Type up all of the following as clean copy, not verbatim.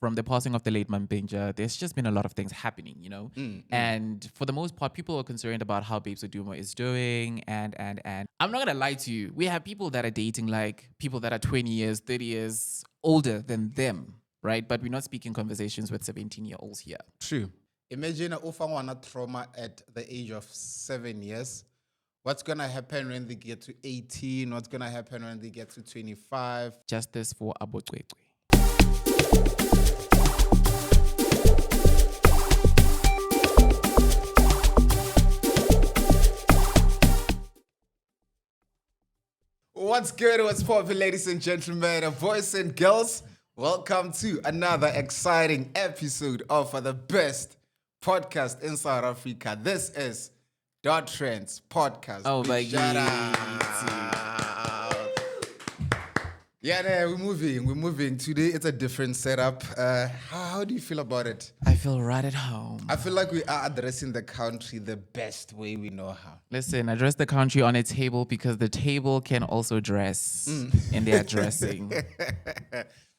from the passing of the late Mampinja, there's just been a lot of things happening, you know? And for the most part, people are concerned about how Babes Wodumo is doing. And I'm not going to lie to you. We have people that are dating like people that are 20 years, 30 years older than them, right? But we're not speaking conversations with 17-year-olds here. True. Imagine a ufangwana trauma at the age of 7 years. What's going to happen when they get to 18? What's going to happen when they get to 25? Justice for Abocwecwe. What's good? What's poppin', ladies and gentlemen, boys and girls? Welcome to another exciting episode of the best podcast in South Africa. This is Dot Trends Podcast. Oh, Big my shout God. out. Yeah, we're moving. Today it's a different setup. How do you feel about it? I feel right at home. I feel like we are addressing the country the best way we know how. Listen, address the country on a table because the table can also dress in their dressing.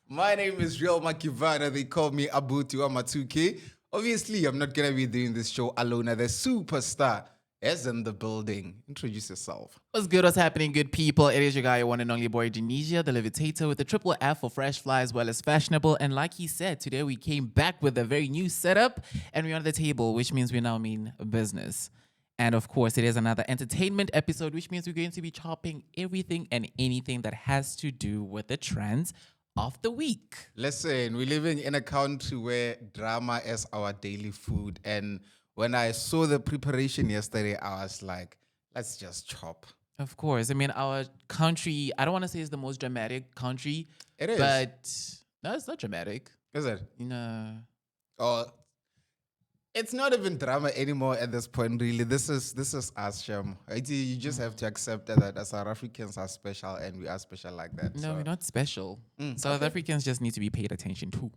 My name is Real Makivana. They call me Abutu Amatuke. Obviously, I'm not going to be doing this show alone. The superstar is in the building. Introduce yourself. What's good? What's happening, good people? It is your guy, your one and only boy, Denesia, the Levitator, with the triple F for fresh fly as well as fashionable. And like he said, today we came back with a very new setup and we're on the table, which means we now mean business. And of course, it is another entertainment episode, which means we're going to be chopping everything and anything that has to do with the trends of the week. Listen, we're living in a country where drama is our daily food. And when I saw the preparation yesterday, I was like, let's just chop. Of course. I mean, our country, I don't want to say it's the most dramatic country. It is. But no, it's not dramatic. Is it? No. Oh, it's not even drama anymore at this point, really. This is us, Shem. You just have to accept that as South Africans are special and we are special like that. No, so. we're not special. South Africans just need to be paid attention to.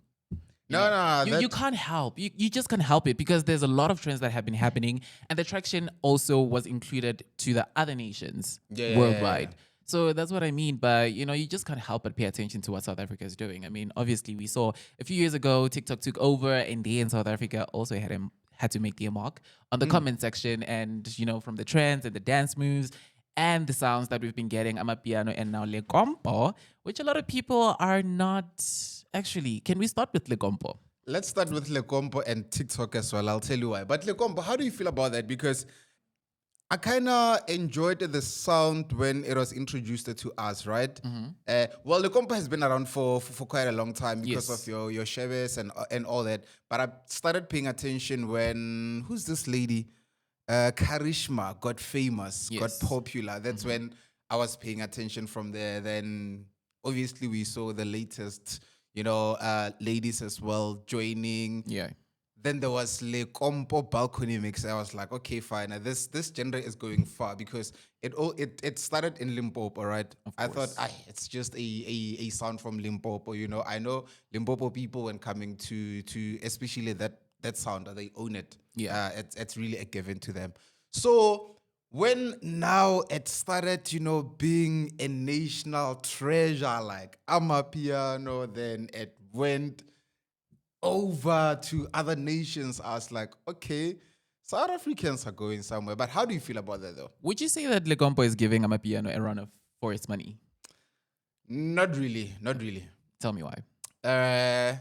No. You can't help. You just can't help it because there's a lot of trends that have been happening, and the traction also was included to the other nations worldwide. So that's what I mean by, you just can't help but pay attention to what South Africa is doing. I mean, obviously, we saw a few years ago, TikTok took over, and they in South Africa also had to make their mark on the comment section, and, from the trends and the dance moves and the sounds that we've been getting, Amapiano and now Le Compo, which a lot of people are not actually. Can we start with Le Compo? Let's start with Le Compo and TikTok as well. I'll tell you why. But Le Compo, how do you feel about that? Because I kind of enjoyed the sound when it was introduced to us, right? Well, Le Compo has been around for quite a long time because of your Cheves and all that. But I started paying attention when, who's this lady? Karishma got famous, got popular. That's when I was paying attention from there. Then obviously we saw the latest, ladies as well joining. Yeah. Then there was Le Compo balcony mix. I was like, okay, fine. This genre is going far because it started in Limpopo, right? I thought, it's just a sound from Limpopo. I know Limpopo people when coming to especially that sound, they own it. Yeah, it's really a given to them. So when now it started, being a national treasure like Amapiano, then it went over to other nations. I was like, okay, South Africans are going somewhere. But how do you feel about that though? Would you say that Le Compo is giving Amapiano a run for its money? Not really. Tell me why.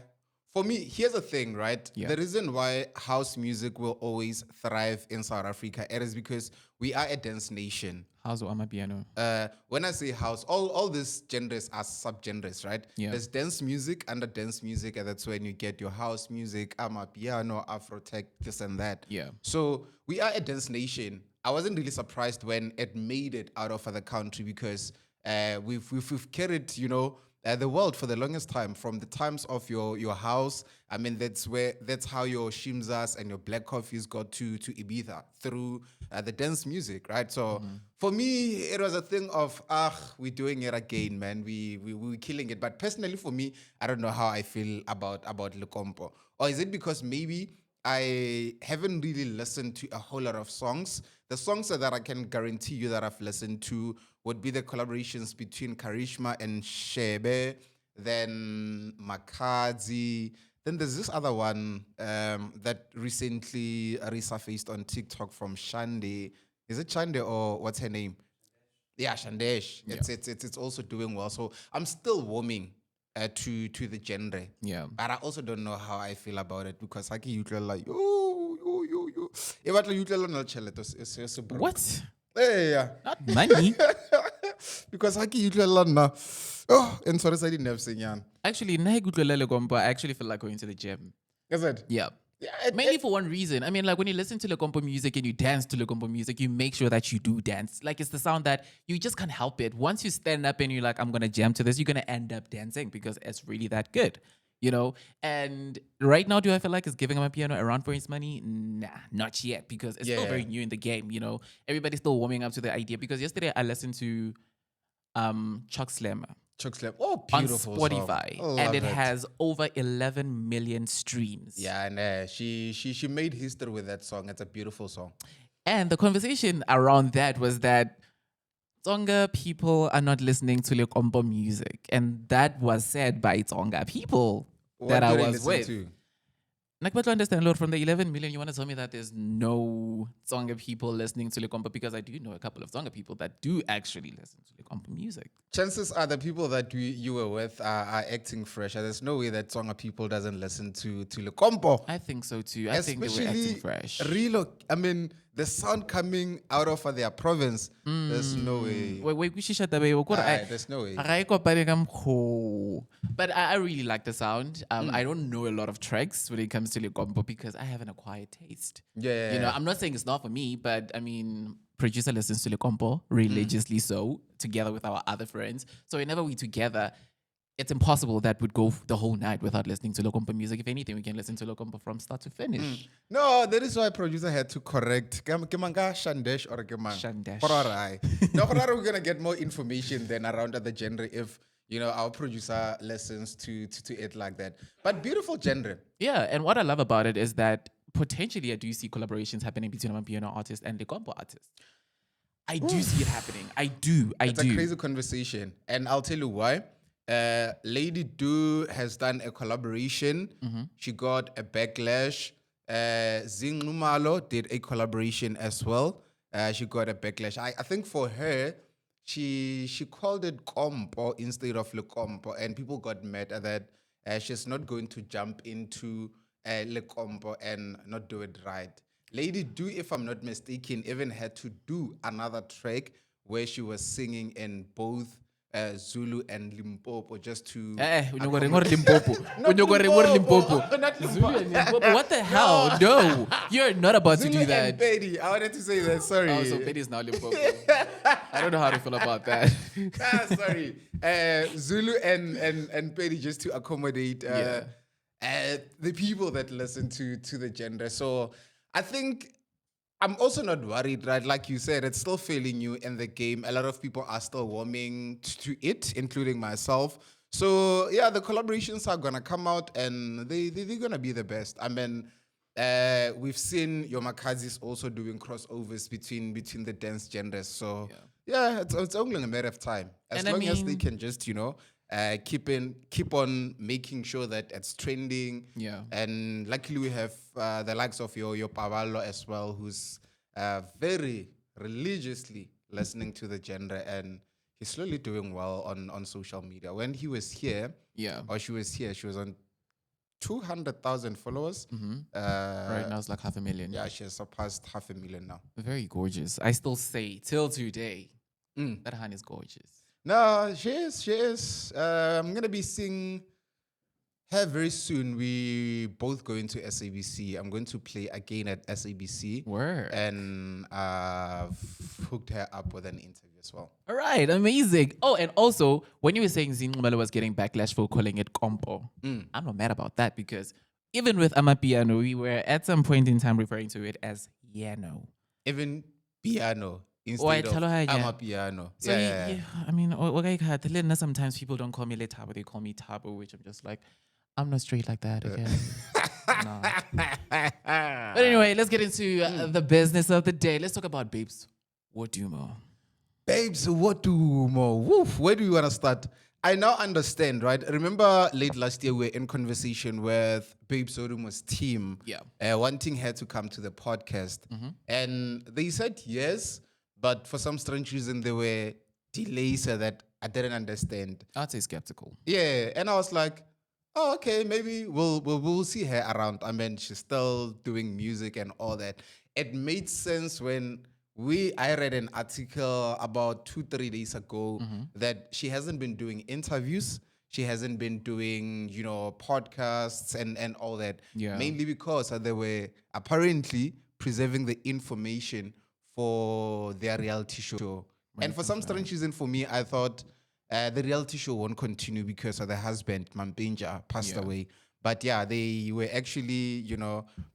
For me, here's the thing, right? Yeah. The reason why house music will always thrive in South Africa, it is because we are a dance nation. How's Amapiano? When I say house, all these genres are subgenres, right? Yeah. There's dance music, under dance music, and that's when you get your house music, Amapiano, Afrotech, this and that. Yeah. So we are a dance nation. I wasn't really surprised when it made it out of the country because we've carried, the world for the longest time, from the times of your house. I mean, that's how your shimzas and your black coffees got to Ibiza through the dance music, right? So for me, it was a thing of, we're doing it again, man. We were killing it. But personally, for me, I don't know how I feel about Le Compo. Or is it because maybe I haven't really listened to a whole lot of songs? The songs that I can guarantee you that I've listened to would be the collaborations between Karishma and Shebe, then Makazi, Then there's this other one that recently resurfaced on TikTok from Shande. Is it Shande or what's her name? Yeah, Shandesh. It's also doing well. So I'm still warming to the genre. Yeah. But I also don't know how I feel about it because I can like yo. If I you tell no it's broke. What? Yeah. Not money. Because I can usually na. Oh, and sorry, I didn't have sing. Actually, I actually feel like going to the gym. Is it? Yeah. Yeah, Mainly for one reason. I mean, like when you listen to Lekompo music and you dance to Lekompo music, you make sure that you do dance. Like it's the sound that you just can't help it. Once you stand up and you're like, I'm gonna jam to this, you're gonna end up dancing because it's really that good. You know? And right now, do I feel like it's giving my piano a run for its money? Nah, not yet, because it's still very new in the game, you know. Everybody's still warming up to the idea. Because yesterday I listened to Chuck Slammer. Chuck Slap. Oh, On beautiful Spotify, song. and it has over 11 million streams. Yeah, and she made history with that song. It's a beautiful song. And the conversation around that was that Tsonga people are not listening to Lekompo music, and that was said by Tsonga people that I was with. To? Like, but to understand, Lord, from the 11 million, you want to tell me that there's no Tsonga people listening to Lekompo? Because I do know a couple of Tsonga people that do actually listen to Lekompo music. Chances are the people that you were with are acting fresh. There's no way that Tsonga people doesn't listen to Lekompo. I think so too. I think they were acting fresh. I mean, the sound coming out of their province, there's no way. There's no way. But I really like the sound. I don't know a lot of tracks when it comes to Lekompo because I have an acquired taste. Yeah. You know, I'm not saying it's not for me, but I mean, producer listens to Lekompo religiously so, together with our other friends. So whenever we together, it's impossible that we'd go the whole night without listening to Lekompo music. If anything, we can listen to Lekompo from start to finish. No, that is why producer had to correct. Kemanga Shandesh or Kemang. Shandesh. No, we're gonna get more information then around the genre if our producer listens to it like that. But beautiful genre. Yeah, and what I love about it is that potentially I do see collaborations happening between a piano artist and Lekompo artist. I do see it happening. I do. It's a crazy conversation, and I'll tell you why. Lady Do has done a collaboration. She got a backlash. Zing Lumalo did a collaboration as well. She got a backlash. I think for her, she called it Kompo instead of Le Kompo, and people got mad at that. She's not going to jump into Le Kompo and not do it right. Lady Do, if I'm not mistaken, even had to do another track where she was singing in both Zulu and Limpopo just to. Limpopo. Zulu and Limpopo. What the hell? No, you're not about Zulu to do that. And Betty. I wanted to say that. Sorry. Oh, so Betty's now Limpopo. I don't know how to feel about that. Sorry. Zulu and Betty just to accommodate the people that listen to the genre. So I think. I'm also not worried, right? Like you said, it's still fairly new in the game. A lot of people are still warming to it, including myself. So, yeah, the collaborations are going to come out and they're going to be the best. I mean, we've seen Yomakazis also doing crossovers between the dance genders. So, yeah, it's only a matter of time. As long as they can just, keep on making sure that it's trending. Yeah. And luckily we have the likes of your Pavallo as well, who's very religiously listening to the genre, and he's slowly doing well on social media. When he was here, she was on 200,000 followers. Right now it's like 500,000. Yeah, she has surpassed 500,000 now. Very gorgeous. I still say till today that Han is gorgeous. No, she is. I'm going to be seeing her very soon. We both go into SABC. I'm going to play again at SABC. Word. And I've hooked her up with an interview as well. All right, amazing. Oh, and also, when you were saying Mbele was getting backlash for calling it Kompo, I'm not mad about that because even with Amapiano, we were at some point in time referring to it as Yano. Even piano. Instead of Amapiano. So I mean, sometimes people don't call me Letabo, they call me Tabo, which I'm just like, I'm not straight like that, okay? No. But anyway, let's get into the business of the day. Let's talk about Babes Wodumo. Babes Wodumo. Woof. Where do you want to start? I now understand, right? Remember late last year we were in conversation with Babe Sodumo's team, Yeah. wanting her to come to the podcast, and they said yes, but for some strange reason there were delays that I didn't understand. I'd say skeptical. Yeah, and I was like, oh, okay, maybe we'll see her around. I mean, she's still doing music and all that. It made sense when I read an article about 2-3 days ago that she hasn't been doing interviews. She hasn't been doing, podcasts and all that. Yeah. Mainly because they were apparently preserving the information for their reality show. And for some strange reason, for me, I thought the reality show won't continue because the husband, Mampinja, passed away. But yeah, they were actually,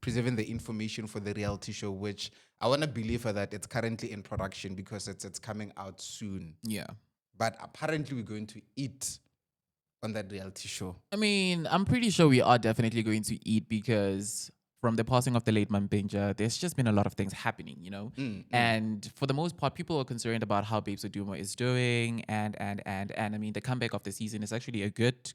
preserving the information for the reality show, which I want to believe that it's currently in production because it's coming out soon. Yeah. But apparently we're going to eat on that reality show. I mean, I'm pretty sure we are definitely going to eat because from the passing of the late Mampinja, there's just been a lot of things happening, And for the most part, people are concerned about how Babes Wodumo is doing, and I mean, the comeback of the season is actually a good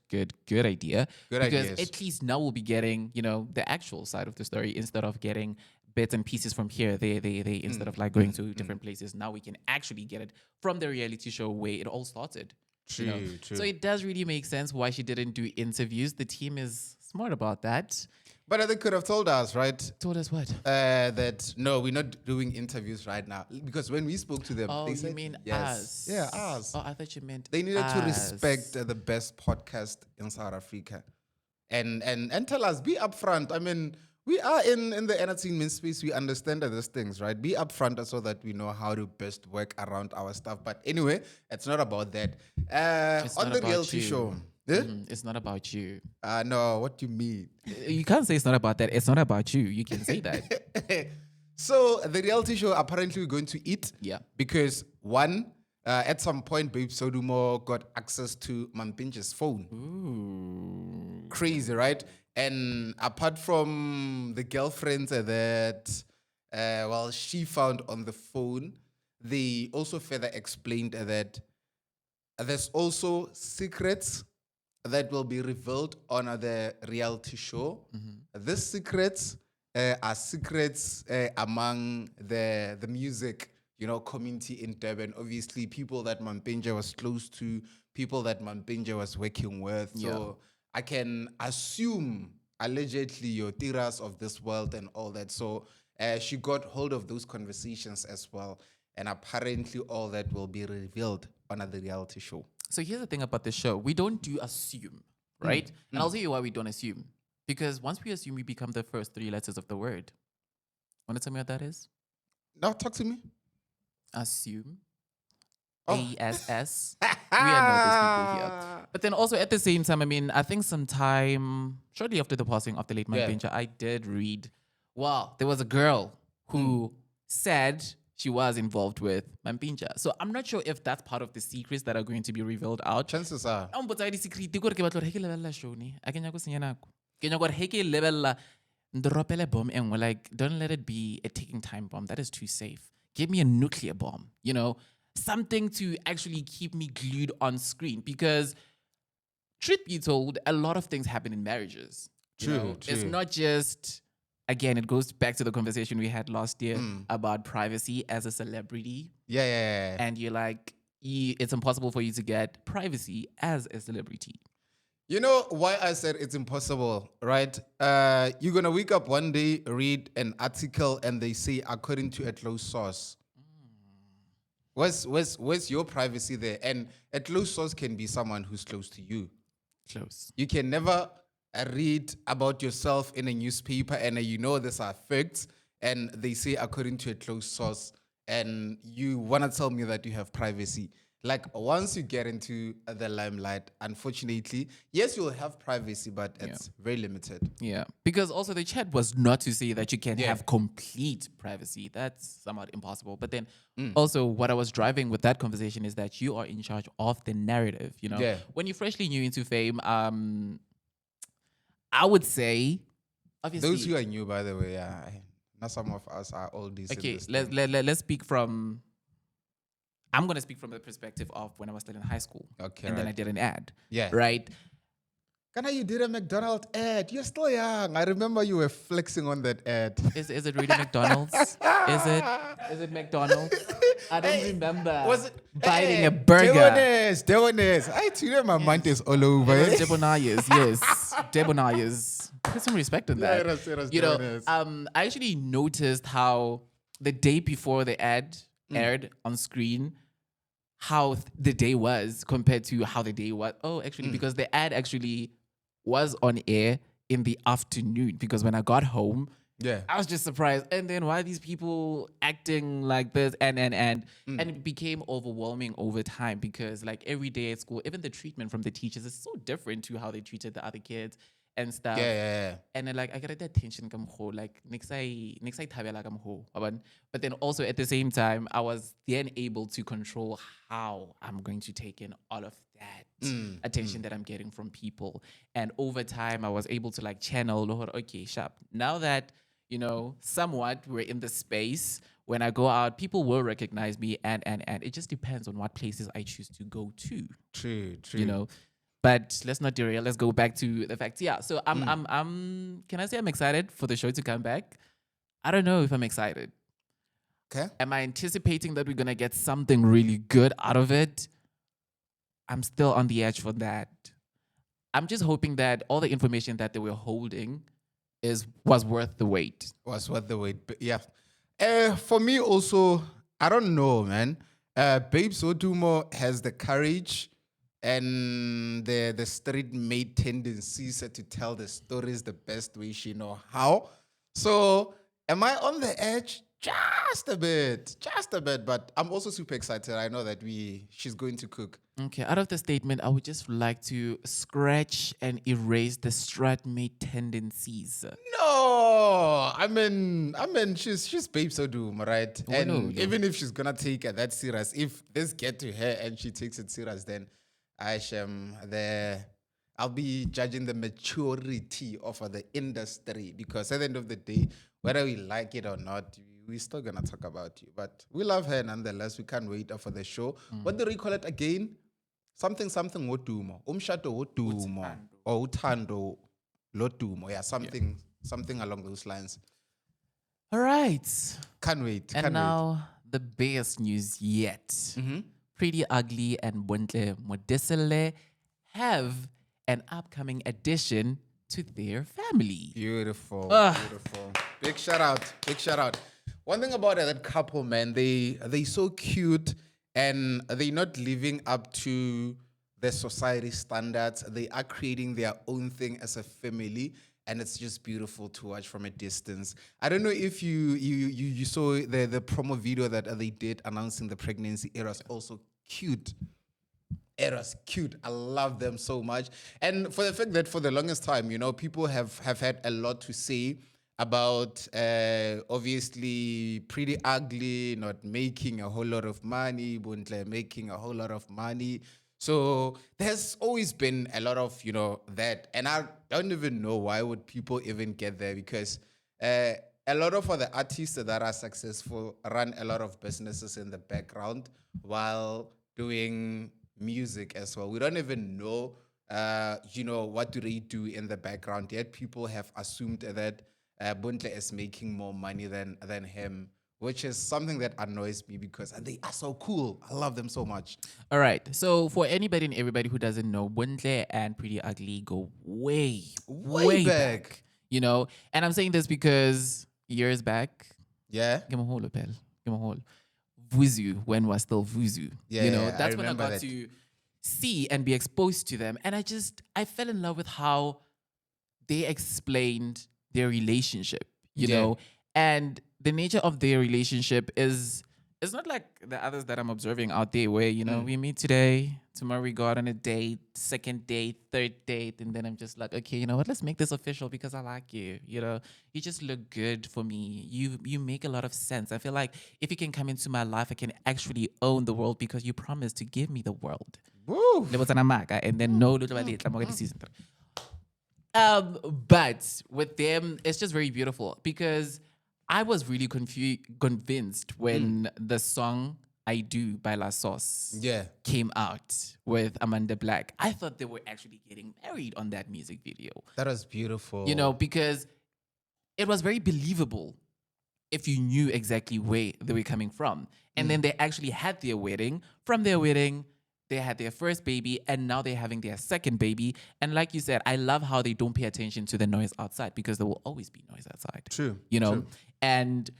idea. Because at least now we'll be getting, the actual side of the story instead of getting bits and pieces from here, there, instead of like going to different places. Now we can actually get it from the reality show where it all started. True. So it does really make sense why she didn't do interviews. The team is smart about that. But they could have told us, right? Told us what? That no, we're not doing interviews right now. Because when we spoke to them, they said, you mean yes. us? Yeah, us. Oh, I thought you meant they needed to us. respect the best podcast in South Africa. And tell us, be upfront. I mean, we are in the entertainment space. We understand these things, right? Be upfront so that we know how to best work around our stuff. But anyway, it's not about that. On the reality show. It's not about you. No, what do you mean? You can't say it's not about that. It's not about you. You can say that. So the reality show, apparently we're going to eat. Yeah. Because one, at some point, Babe Sodumo got access to Mampinja's phone. Ooh. Crazy, right? And apart from the girlfriends that, she found on the phone, they also further explained that there's also secrets that will be revealed on the reality show. These secrets are secrets among the music, community in Durban. Obviously, people that Mampinja was close to, people that Mampinja was working with. So I can assume, allegedly, your tiras of this world and all that. So she got hold of those conversations as well. And apparently all that will be revealed on the reality show. So here's the thing about the show. We don't assume, right? And I'll tell you why we don't assume. Because once we assume, we become the first 3 letters of the word. Want to tell me what that is? Now talk to me. Assume. Oh. ASS. We are not those people here. But then also at the same time, I mean, I think sometime shortly after the passing of the late Mampinja, I did read, there was a girl who said she was involved with Mampinja. So I'm not sure if that's part of the secrets that are going to be revealed out. Chances are. Like, don't let it be a ticking time bomb. That is too safe. Give me a nuclear bomb, something to actually keep me glued on screen. Because truth be told, a lot of things happen in marriages. True. It's not just, again, it goes back to the conversation we had last year about privacy as a celebrity. Yeah. And you're like, it's impossible for you to get privacy as a celebrity. You know why I said it's impossible, right? You're going to wake up one day, read an article, and they say, according to a close source. Where's your privacy there? And a close source can be someone who's close to you. Close. You can never read about yourself in a newspaper and these are facts, and they say according to a close source, and you want to tell me that you have privacy. Like, once you get into the limelight, unfortunately, yes, you'll have privacy, but it's very limited. Yeah, because also the chat was not to say that you can have complete privacy. That's somewhat impossible. But then also what I was driving with that conversation is that you are in charge of the narrative, When you're freshly new into fame, I would say, obviously... Those who are new, by the way, not some of us are oldies. Okay, let's speak from... I'm gonna speak from the perspective of when I was still in high school. Okay, And then I right. did an ad. Yeah. Right. Kana, you did a McDonald's ad. You're still young. I remember you were flexing on that ad. Is it really McDonald's? Is it McDonald's? I don't remember Was it biting a burger. Devones. I tell you, my mind is all over. It was Debonaya's, yes. Debonaya's. Put some respect on that. it was You know, Debonaya's. I actually noticed how the day before the ad aired on screen, how the day was compared to how the day was. Oh, actually, because the ad actually was on air in the afternoon. Because when I got home, Yeah. I was just surprised. And then why are these people acting like this? And it became overwhelming over time because like every day at school, even the treatment from the teachers is so different to how they treated the other kids and stuff. Yeah. And then like I get that tension come home, like next I thabela come home. But then also at the same time, I was then able to control how I'm going to take in all of that attention that I'm getting from people. And over time I was able to like channel, Lord, okay, sharp. Now that somewhat we're in the space, when I go out, people will recognize me and it just depends on what places I choose to go to. True. But let's not derail. Let's go back to the facts. Yeah. So I'm can I say I'm excited for the show to come back? I don't know if I'm excited. Okay. Am I anticipating that we're gonna get something really good out of it? I'm still on the edge for that. I'm just hoping that all the information that they were holding was worth the wait. Was worth the wait. But yeah. For me also, I don't know, man. Babes Wodumo has the courage and the street made tendencies to tell the stories the best way she know how. So am I on the edge? Just a bit, but I'm also super excited. I know that she's going to cook. Okay, out of the statement, I would just like to scratch and erase the strat-made tendencies. No, I mean, she's Babe Sodom, right? Oh, And no. even if she's gonna take it that serious, if this get to her and she takes it serious, then I'll be judging the maturity of the industry because at the end of the day, whether we like it or not, we're still gonna talk about you. But we love her nonetheless. We can't wait for the show. What do we call it again? Something wodumo. Umshato wodumo. Or utando lodumo. Yeah, something along those lines. All right. Can't wait. And now the biggest news yet. Pretty Ugly and Bontle Modiselle have an upcoming addition to their family. Beautiful. Big shout out. One thing about that couple, man, they so cute and they're not living up to the society standards. They are creating their own thing as a family. And it's just beautiful to watch from a distance. I don't know if you saw the promo video that they did announcing the pregnancy. It was also cute. It was cute. I love them so much. And for the fact that for the longest time, people have had a lot to say about obviously Pretty Ugly not making a whole lot of money, Bontle making a whole lot of money. So there's always been a lot of, that. And I don't even know why would people even get there because a lot of other artists that are successful run a lot of businesses in the background while doing music as well. We don't even know, what do they do in the background. Yet people have assumed that Bontle is making more money than him, which is something that annoys me because they are so cool. I love them so much. All right. So for anybody and everybody who doesn't know, Bontle and Pretty Ugly go way back. And I'm saying this because years back, yeah, give me a hold, Pell. Give me a hold. Vuzu, when was still Vuzu. Yeah, that's when I got to see and be exposed to them. And I fell in love with how they explained their relationship, you know? And the nature of their relationship is not like the others that I'm observing out there where, we meet today, tomorrow we go out on a date, second date, third date, and then I'm just like, okay, you know what, let's make this official because I like you, you just look good for me. You make a lot of sense. I feel like if you can come into my life, I can actually own the world because you promised to give me the world. Woo! And then no, but with them, it's just very beautiful because I was really convinced when the song I Do by La Sauce Yeah. came out with Amanda Black, I thought they were actually getting married on that music video. That was beautiful. You know, because it was very believable if you knew exactly where they were coming from. And then they actually had their wedding. From their wedding, they had their first baby, and now they're having their second baby. And like you said, I love how they don't pay attention to the noise outside, because there will always be noise outside. True. You know? True. And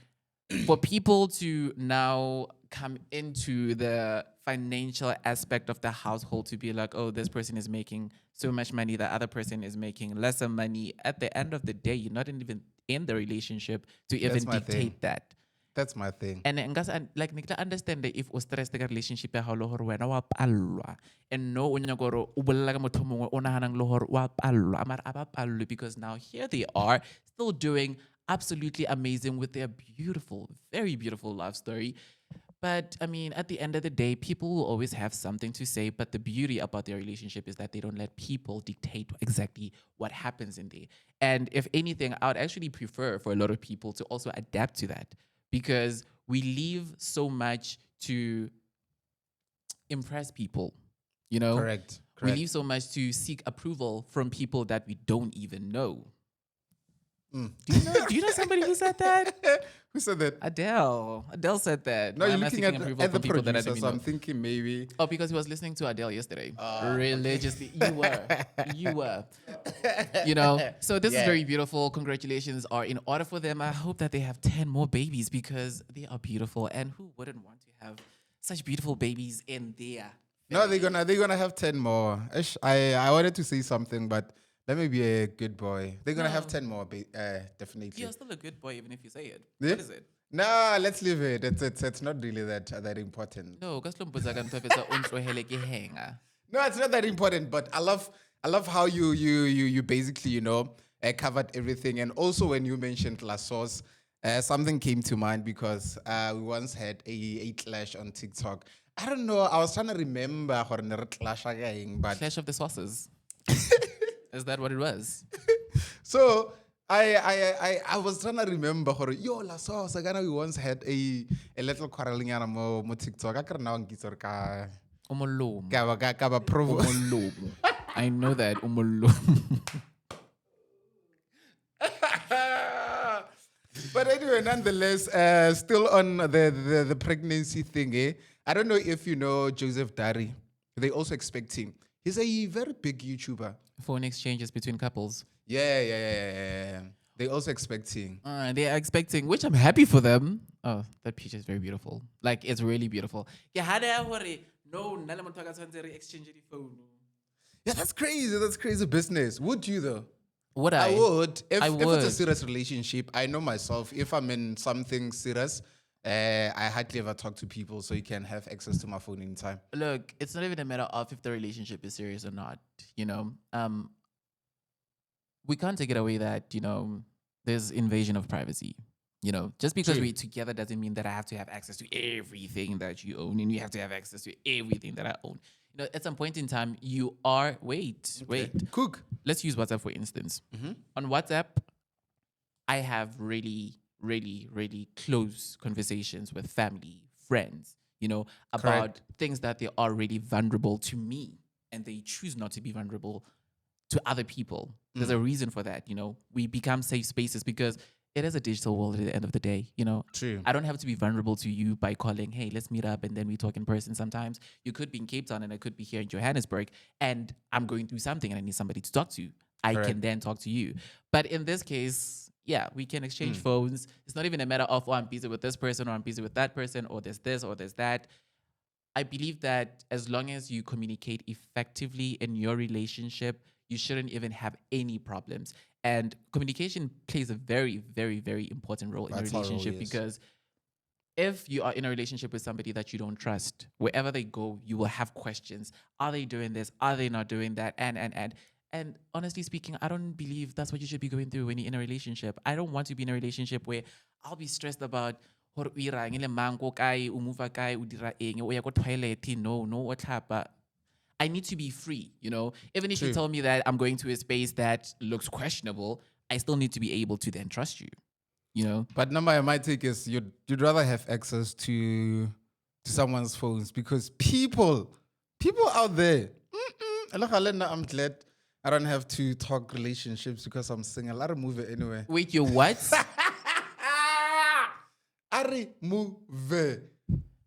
for people to now come into the financial aspect of the household to be like, oh, this person is making so much money, the other person is making lesser money. At the end of the day, you're not even in the relationship to even dictate that. That's my thing. And like Nikla understand that if o stress the relationship ya hao le hore wena wa pallwa, and no o nyaka gore o bolela ka motho mongwe o nahanang le hore wa pallwa, mara a ba pallwe, because now here they are still doing absolutely amazing with their beautiful, very beautiful love story. But I mean, at the end of the day, people will always have something to say. But the beauty about their relationship is that they don't let people dictate exactly what happens in there. And if anything, I would actually prefer for a lot of people to also adapt to that, because we leave so much to impress people, you know? Correct. We leave so much to seek approval from people that we don't even know. Do you know somebody who said that? Who said that? Adele. Adele said that. No, Why you're am I looking seeking at approval the from people that I producer, don't so even I'm know? thinking maybe. Oh, because he was listening to Adele yesterday. Religiously. You were. You know? So this is very beautiful. Congratulations are in order for them. I hope that they have 10 more babies, because they are beautiful. And who wouldn't want to have such beautiful babies in there? No, they're gonna have 10 more. I wanted to say something, but let me be a good boy. They're gonna have 10 more, definitely. You're still a good boy even if you say it. Yeah? What is it? No, let's leave it. It's not really that important. No, because henga. No, it's not that important. But I love how you basically covered everything. And also when you mentioned La Sauce, something came to mind, because we once had a clash on TikTok. I don't know. I was trying to remember how to clash again, but Clash of the Sauces. Is that what it was? so I was trying to remember how La Sauce. We once had a little quarreling mo TikTok. I can't now ka Umolomo. ka ba provo. Umolomo. I know that. Umolomo. But anyway, nonetheless, still on the pregnancy thing, eh? I don't know if you know Joseph Dary. They also expect him. He's a very big YouTuber. Phone exchanges between couples. Yeah. They also expecting. They are expecting, which I'm happy for them. Oh, that picture is very beautiful. Like, it's really beautiful. Yeah, that's crazy. That's crazy business. Would you though? Would I would. If would. it's a serious relationship, I know myself. If I'm in something serious, I hardly ever talk to people, so you can have access to my phone anytime. Look, it's not even a matter of if the relationship is serious or not. You know, we can't take it away that there's invasion of privacy. You know, just because True. we're together doesn't mean that I have to have access to everything that you own, and you have to have access to everything that I own. You know, at some point in time, you are wait. Cook. Let's use WhatsApp for instance. On WhatsApp, I have really, really, really close conversations with family, friends, about things that they are really vulnerable to me, and they choose not to be vulnerable to other people. There's a reason for that. We become safe spaces because it is a digital world at the end of the day. True. I don't have to be vulnerable to you by calling, hey, let's meet up, and then we talk in person. Sometimes you could be in Cape Town and I could be here in Johannesburg, and I'm going through something and I need somebody to talk to. I can then talk to you. But in this case, yeah, we can exchange phones. It's not even a matter of, I'm busy with this person or I'm busy with that person, or there's this or there's that. I believe that as long as you communicate effectively in your relationship, you shouldn't even have any problems. And communication plays a very, very, very important role in a relationship, because if you are in a relationship with somebody that you don't trust, wherever they go, you will have questions. Are they doing this? Are they not doing that? And honestly speaking, I don't believe that's what you should be going through when you're in a relationship. I don't want to be in a relationship where I'll be stressed about no, what happened. I need to be free, Even if you tell me that I'm going to a space that looks questionable, I still need to be able to then trust you, But my take is you'd rather have access to to someone's phones because people out there. I'm glad I don't have to talk relationships because I'm single. I don't move it anyway. Wait, you what? Ari move.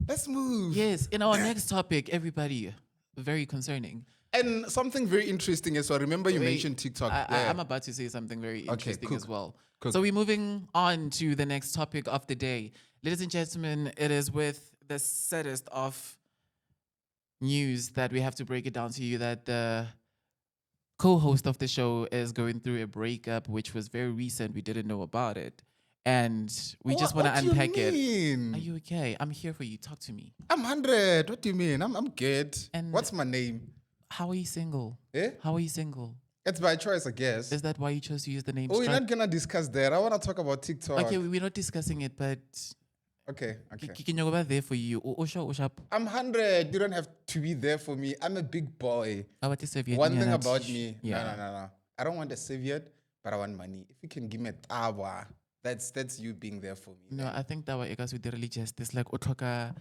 Let's move. Yes, in our next topic, everybody, very concerning. And something very interesting as well. Remember you mentioned TikTok. I'm about to say something very interesting cook, as well. cook. So we're moving on to the next topic of the day. Ladies and gentlemen, it is with the saddest of news that we have to break it down to you that the co-host of the show is going through a breakup, which was very recent. We didn't know about it. And we just want to unpack it. Are you okay? I'm here for you. Talk to me. I'm 100. What do you mean? I'm good. And what's my name? How are you single? Eh? How are you single? It's by choice, I guess. Is that why you chose to use the name? Oh, we're not gonna discuss that. I want to talk about TikTok. Okay, we're not discussing it, but Okay. can you go there for you? I'm 100. You don't have to be there for me. I'm a big boy. One thing about me. Yeah. No. I don't want a savior, but I want money. If you can give me a tawa, that's you being there for me. No, I think that was really just this like otoka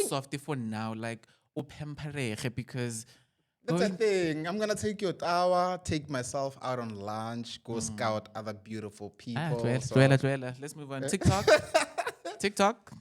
soft for now, like because that's the thing. I'm gonna take your tawa, take myself out on lunch, go scout other beautiful people. Let's move on. TikTok.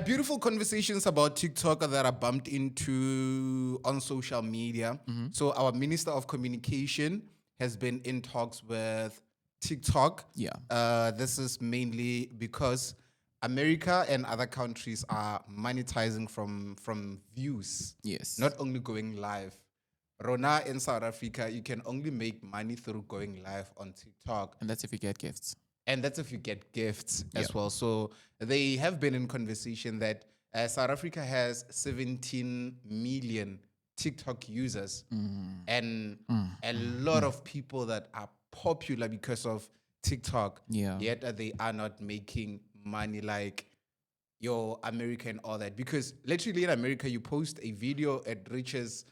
Beautiful conversations about TikTok that are bumped into on social media. So our Minister of Communication has been in talks with TikTok. Yeah. This is mainly because America and other countries are monetizing from views. Yes. Not only going live. Rona in South Africa, you can only make money through going live on TikTok. And that's if you get gifts. And that's if you get gifts as well. So they have been in conversation that South Africa has 17 million TikTok users and a lot of people that are popular because of TikTok. Yeah. Yet they are not making money like your America and all that. Because literally in America, you post a video, it reaches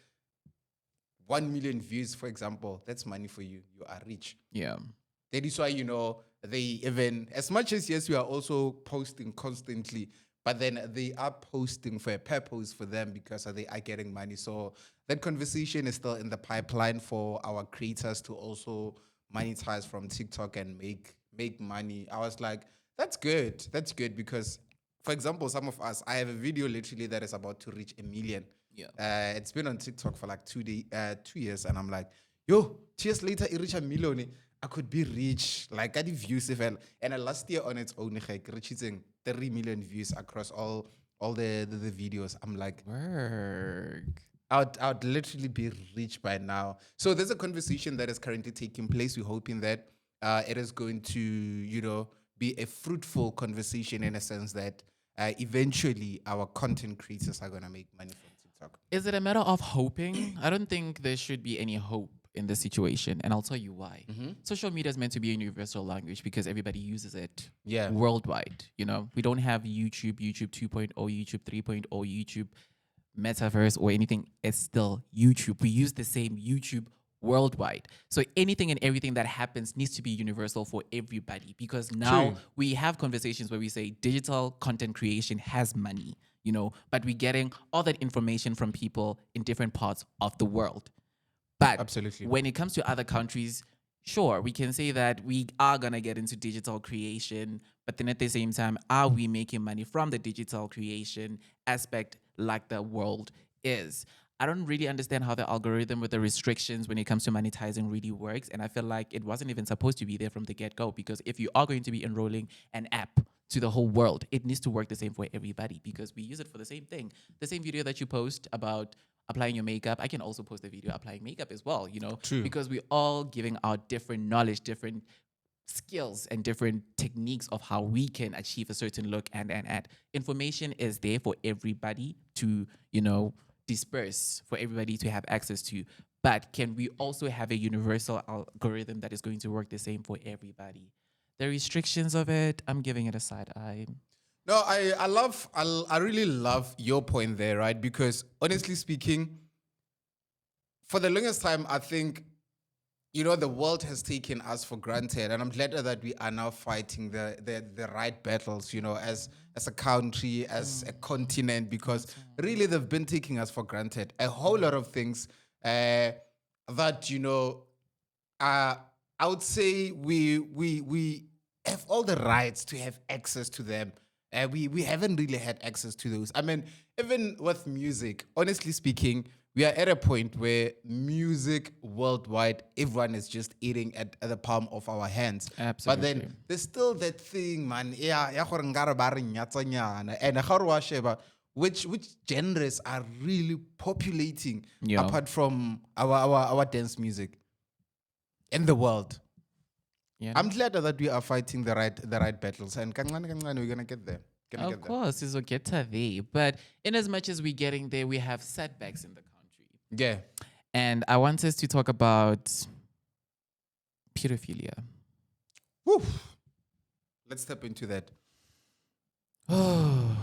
1 million views, for example. That's money for you. You are rich. Yeah. That is why, they even, as much as, yes, we are also posting constantly, but then they are posting for a purpose for them because they are getting money. So that conversation is still in the pipeline for our creators to also monetize from TikTok and make money. I was like, that's good. That's good because, for example, some of us, I have a video literally that is about to reach 1 million. Yeah. It's been on TikTok for like 2 years, and I'm like, yo, 2 years later, it reached 1 million. I could be rich, like I did views even. And last year on its own, reaching 3 million views across all the videos. I'm like, work. I'd literally be rich by now. So there's a conversation that is currently taking place. We're hoping that it is going to, be a fruitful conversation in a sense that eventually our content creators are going to make money from TikTok. Is it a matter of hoping? I don't think there should be any hope in this situation, and I'll tell you why. Social media is meant to be a universal language because everybody uses it worldwide. We don't have YouTube 2.0, YouTube 3.0, YouTube Metaverse or anything. It's still YouTube. We use the same YouTube worldwide. So anything and everything that happens needs to be universal for everybody because now we have conversations where we say digital content creation has money, but we're getting all that information from people in different parts of the world. But absolutely, when it comes to other countries, sure, we can say that we are going to get into digital creation, but then at the same time, are we making money from the digital creation aspect like the world is? I don't really understand how the algorithm with the restrictions when it comes to monetizing really works. And I feel like it wasn't even supposed to be there from the get-go because if you are going to be enrolling an app to the whole world, it needs to work the same for everybody because we use it for the same thing. The same video that you post about applying your makeup, I can also post a video applying makeup as well, because we're all giving out different knowledge, different skills and different techniques of how we can achieve a certain look and information is there for everybody to, disperse, for everybody to have access to. But can we also have a universal algorithm that is going to work the same for everybody? The restrictions of it, I'm giving it a side eye. No, I really love your point there, right? Because honestly speaking, for the longest time, I think you know, the world has taken us for granted, and I'm glad that we are now fighting the right battles, you know, as a country, as a continent, because really they've been taking us for granted. A whole lot of things that, you know, I would say we have all the rights to have access to them. We haven't really had access to those. I mean, even with music, honestly speaking, we are at a point where music worldwide, everyone is just eating at the palm of our hands. But Absolutely. then there's still that thing, man. Yeah, gore nkare ba re nyatsanyana. And ga re wa sheba, which genres are really populating Yeah. apart from our dance music in the world. You I'm know? glad that we are fighting the right battles, and we're gonna get there. Of course, it's get to there. But in as much as we're getting there, we have setbacks in the country. Yeah. And I want us to talk about pedophilia. Woo. Let's step into that. Oh,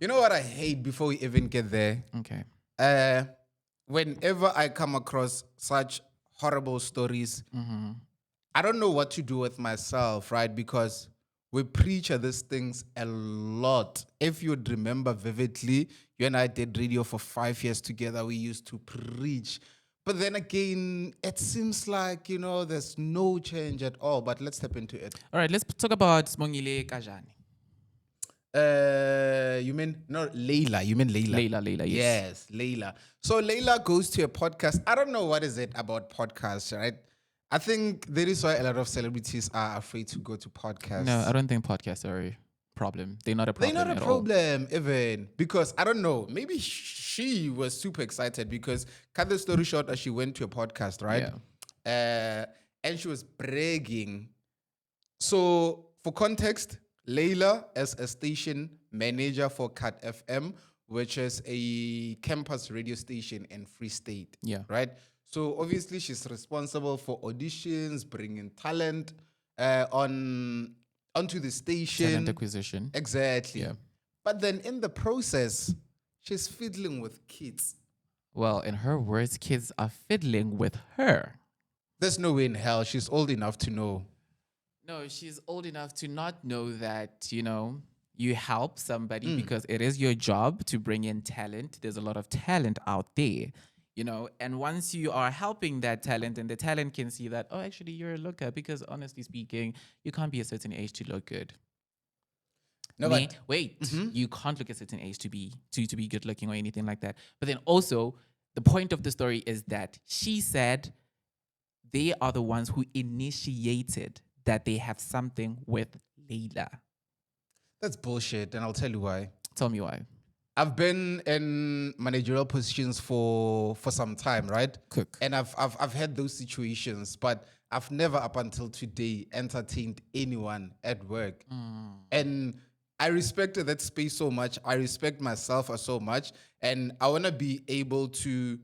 You know what I hate before we even get there? okay. Whenever I come across such horrible stories, I don't know what to do with myself, right? Because we preach these things a lot. If you'd remember vividly, you and I did radio for 5 years together. We used to preach. But then again, it seems like, you know, there's no change at all. But let's step into it. All right, let's talk about Smongile Kajani. You mean no Layla? You mean Layla? Layla, yes. Yes, Layla. So Layla goes to a podcast. I don't know what is it about podcasts, right? I think there is why a lot of celebrities are afraid to go to podcasts. No, I don't think podcasts are a problem. They're not a problem. They're not a at all. problem even because I don't know. Maybe she was super excited because cut the story short, she went to a podcast, right? And she was bragging. So for context, Layla is a station manager for Cat FM, which is a campus radio station in Free State. Yeah. Right. So obviously she's responsible for auditions, bringing talent onto the station. Talent acquisition. Exactly. Yeah. But then in the process, she's fiddling with kids. Well, in her words, kids are fiddling with her. There's no way in hell she's old enough to know. No, she's old enough to not know that, you know, you help somebody because it is your job to bring in talent. There's a lot of talent out there, you know, and once you are helping that talent and the talent can see that, oh, actually, you're a looker, because honestly speaking, you can't be a certain age to look good. No, but wait, you can't look at a certain age to be good looking or anything like that. But then also, the point of the story is that she said they are the ones who initiated that they have something with Layla. That's bullshit, and I'll tell you why. Tell me why. I've been in managerial positions for some time, right? Cook. And I've had those situations, but I've never up until today entertained anyone at work. And I respected that space so much. I respect myself so much, and I want to be able to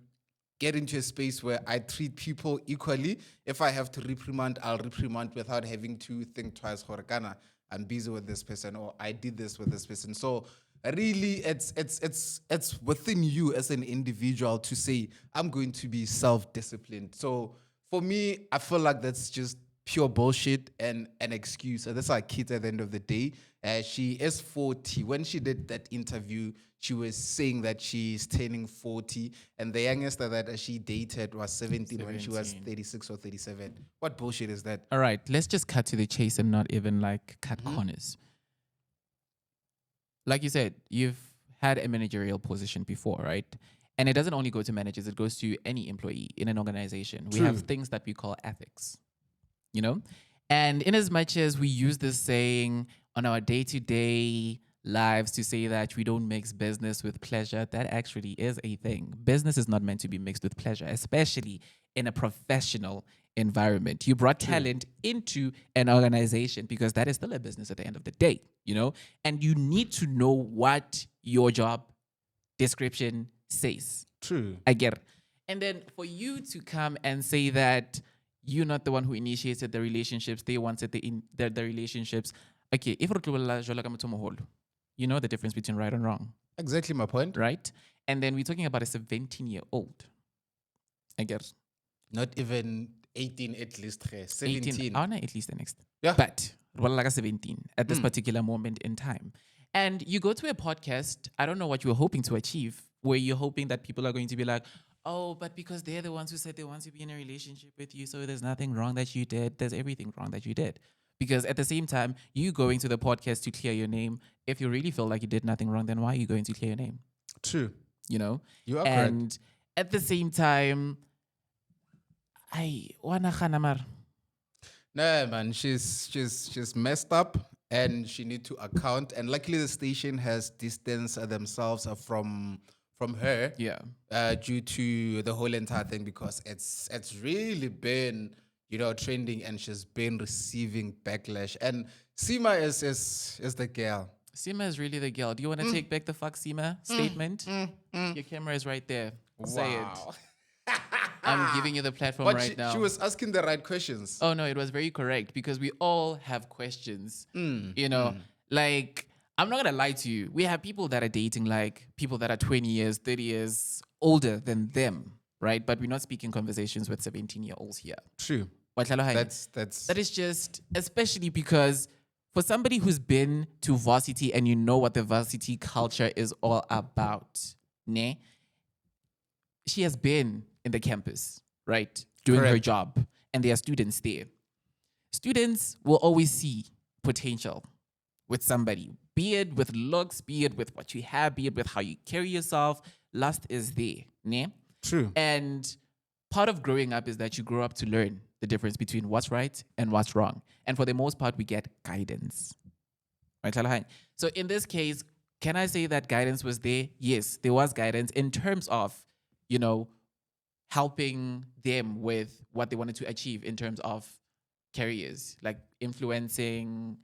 get into a space where I treat people equally. If I have to reprimand, I'll reprimand without having to think twice. Horikana, I'm busy with this person, or I did this with this person. So really, it's within you as an individual to say, I'm going to be self-disciplined. So for me, I feel like that's just pure bullshit and an excuse. And that's our kid at the end of the day. She is 40. When she did that interview, she was saying that she's turning 40. And the youngest that she dated was 17 when she was 36 or 37. What bullshit is that? All right, let's just cut to the chase and not even like cut corners. Like you said, you've had a managerial position before, right? And it doesn't only go to managers, it goes to any employee in an organization. We have things that we call ethics, you know? And in as much as we use this saying on our day-to-day lives to say that we don't mix business with pleasure, that actually is a thing. Business is not meant to be mixed with pleasure, especially in a professional environment. You brought talent into an organization because that is still a business at the end of the day, you know? And you need to know what your job description says. True. I get it. And then for you to come and say that you're not the one who initiated the relationships, they wanted the relationships. Okay, if you know the difference between right and wrong. Exactly my point. Right? And then we're talking about a 17-year-old. I get it. Not even 18 at least. 18. 17. Oh, no, at least the next. Yeah. But well, like 17 at this particular moment in time. And you go to a podcast, I don't know what you were hoping to achieve, where you're hoping that people are going to be like, oh, but because they're the ones who said they want to be in a relationship with you, so there's nothing wrong that you did. There's everything wrong that you did. Because at the same time, you going to the podcast to clear your name, if you really feel like you did nothing wrong, then why are you going to clear your name? True. You know? You are and correct. at the same time, wana khanamar. No, man, she's messed up and she need to account. And luckily the station has distanced themselves from her. Yeah. Due to the whole entire thing, because it's really been, trending, and she's been receiving backlash. And Sima is the girl. Sima is really the girl. Do you want to take back the fuck Sima statement? Your camera is right there. Say it. I'm giving you the platform But right now. she was asking the right questions. Oh no, it was very correct because we all have questions. Like I'm not gonna lie to you. We have people that are dating like people that are 20 years, 30 years older than them, right? But we're not speaking conversations with 17-year-olds here. True. That's That's that is just, especially because for somebody who's been to varsity and you know what the varsity culture is all about, ne? She has been in the campus, right? Doing her Correct. job, and there are students there. Students will always see potential with somebody, be it with looks, be it with what you have, be it with how you carry yourself. Lust is there, ne? true. And part of growing up is that you grow up to learn the difference between what's right and what's wrong. And for the most part, we get guidance. Right, Talahai? So in this case, can I say that guidance was there? Yes, there was guidance in terms of, helping them with what they wanted to achieve in terms of careers, like influencing,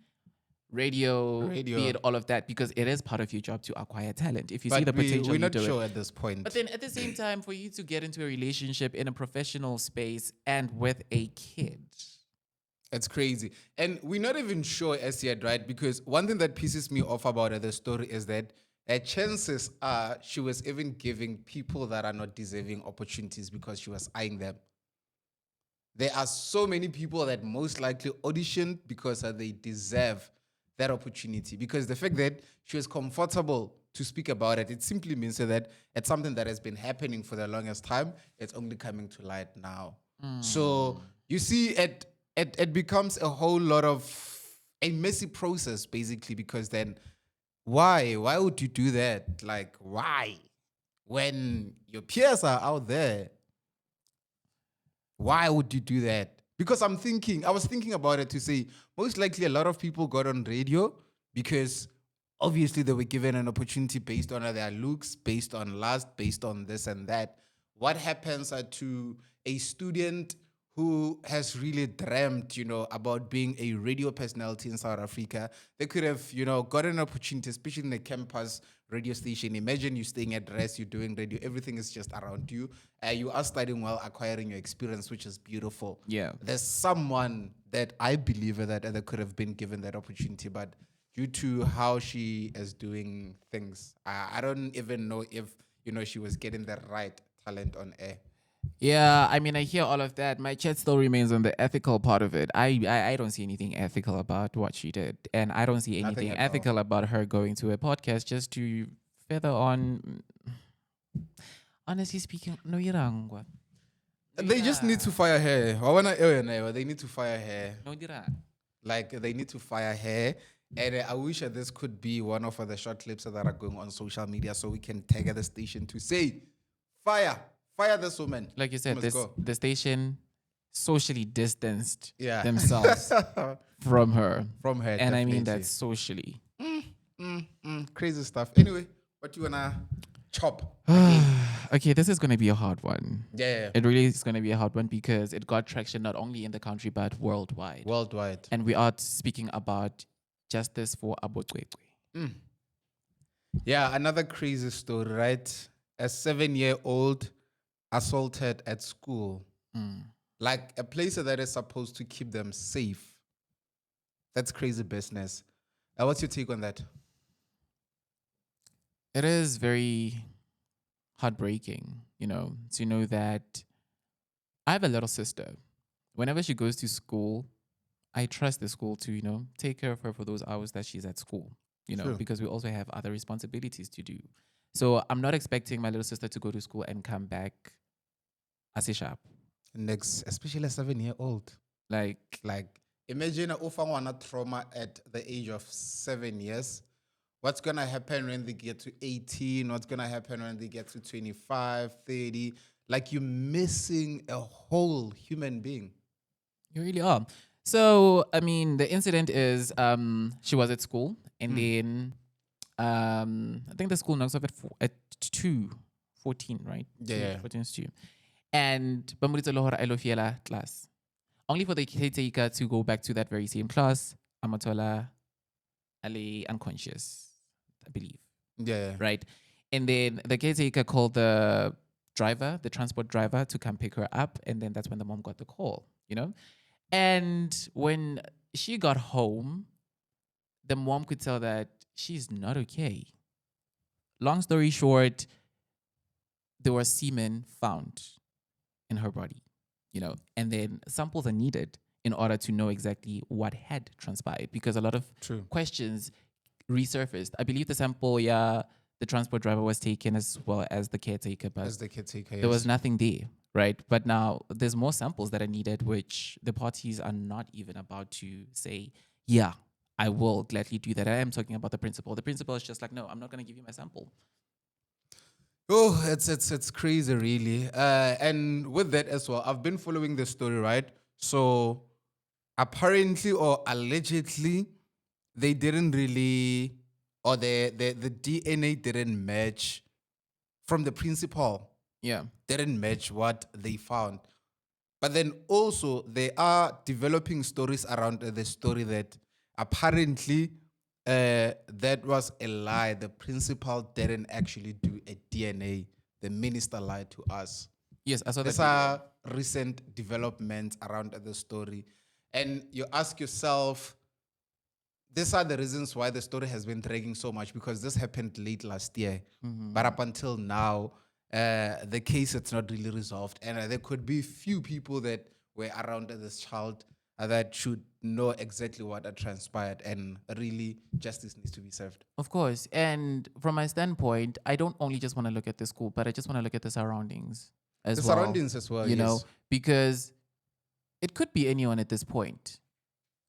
radio, be it all of that, because it is part of your job to acquire talent. If you see the potential, we're you not do sure it. at this point. But then at the same time, for you to get into a relationship in a professional space and with a kid. It's crazy. And we're not even sure as yet, right? Because one thing that pisses me off about the story is that chances are she was even giving people that are not deserving opportunities because she was eyeing them. There are so many people that most likely auditioned because they deserve that opportunity. Because the fact that she was comfortable to speak about it, it simply means that it's something that has been happening for the longest time. It's only coming to light now. So you see, it becomes a whole lot of a messy process, basically, because then why would you do that? Like, why? When your peers are out there, why would you do that? Because I was thinking about it to say, most likely a lot of people got on radio because obviously they were given an opportunity based on their looks, based on lust, based on this and that. What happens to a student who has really dreamt, about being a radio personality in South Africa? They could have, got an opportunity, especially in the campus radio station. Imagine you staying at rest, you're doing radio, everything is just around you. You are studying while acquiring your experience, which is beautiful. Yeah. There's someone that I believe that could have been given that opportunity, but due to how she is doing things, I don't even know if, she was getting the right talent on air. Yeah, I mean, I hear all of that. My chat still remains on the ethical part of it. I don't see anything ethical about what she did. And I don't see anything at all. ethical about her going to a podcast just to feather on. Honestly speaking, no irangwa. They just need to fire her. They need to fire her. No dira. Like, they need to fire her. And I wish that this could be one of the short clips that are going on social media so we can tag the station to say, fire this woman. Like you said, Let's go. the station socially distanced Yeah. themselves from her. From her, And I mean definitely. that socially. Crazy stuff. Anyway, what you wanna chop? Okay, this is going to be a hard one. Yeah. It really is going to be a hard one because it got traction not only in the country but worldwide. Worldwide. And we are speaking about justice for Abotwekwe. Yeah, another crazy story, right? A 7-year-old assaulted at school. Like a place that is supposed to keep them safe. That's crazy business. What's your take on that? It is very heartbreaking, to know that I have a little sister, whenever she goes to school, I trust the school to, take care of her for those hours that she's at school, True. because we also have other responsibilities to do. So I'm not expecting my little sister to go to school and come back as a sharp. Next, especially a 7-year-old. Like, Imagine a ufangwana trauma at the age of 7 years. What's going to happen when they get to 18? What's going to happen when they get to 25, 30? Like, you're missing a whole human being. you really are. So, I mean, the incident is she was at school and then I think the school knocks off at 2:14, right? Yeah. 14 is 2. And Bamurito Lohora Elofiela class. Only for the caretaker to go back to that very same class. Amatola Ali unconscious, I believe. Yeah. Right. And then the caretaker called the transport driver, to come pick her up. And then that's when the mom got the call, And when she got home, the mom could tell that she's not okay. Long story short, there was semen found in her body, and then samples are needed in order to know exactly what had transpired, because a lot of questions resurfaced. I believe the sample, the transport driver was taken as well as the caretaker, but there was nothing there, right? But now there's more samples that are needed, which the parties are not even about to say, yeah, I will gladly do that. I am talking about the principal. The principal is just like, no, I'm not going to give you my sample. Oh, it's crazy, really. And with that as well, I've been following the story, right? So apparently or allegedly, they didn't really, or the DNA didn't match from the principal. Yeah. Didn't match what they found. But then also they are developing stories around the story that apparently that was a lie. The principal didn't actually do a DNA. The minister lied to us. Yes, I saw that. These are recent developments around the story. And you ask yourself, these are the reasons why the story has been dragging so much, because this happened late last year. But up until now, the case it's not really resolved. And there could be few people that were around this child that should know exactly what had transpired, and really justice needs to be served. Of course. And from my standpoint, I don't only just want to look at the school, but I just want to look at the surroundings as well. The surroundings as well, you yes. know, because it could be anyone at this point.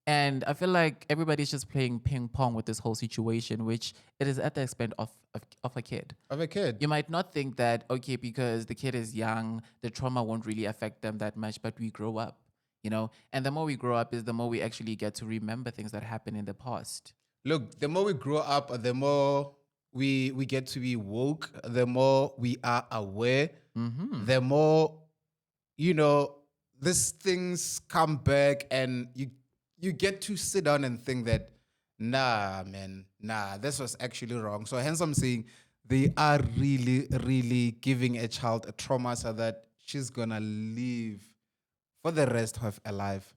And I feel like everybody's just playing ping pong with this whole situation, which it is at the expense of a kid. Of a kid. You might not think that, okay, because the kid is young, the trauma won't really affect them that much, but we grow up, and the more we grow up is the more we actually get to remember things that happened in the past. Look, the more we grow up, the more we get to be woke, the more we are aware, the more, these things come back, and you get to sit down and think that, nah, man, this was actually wrong. So hence I'm saying they are really, really giving a child a trauma so that she's going to live for the rest of her life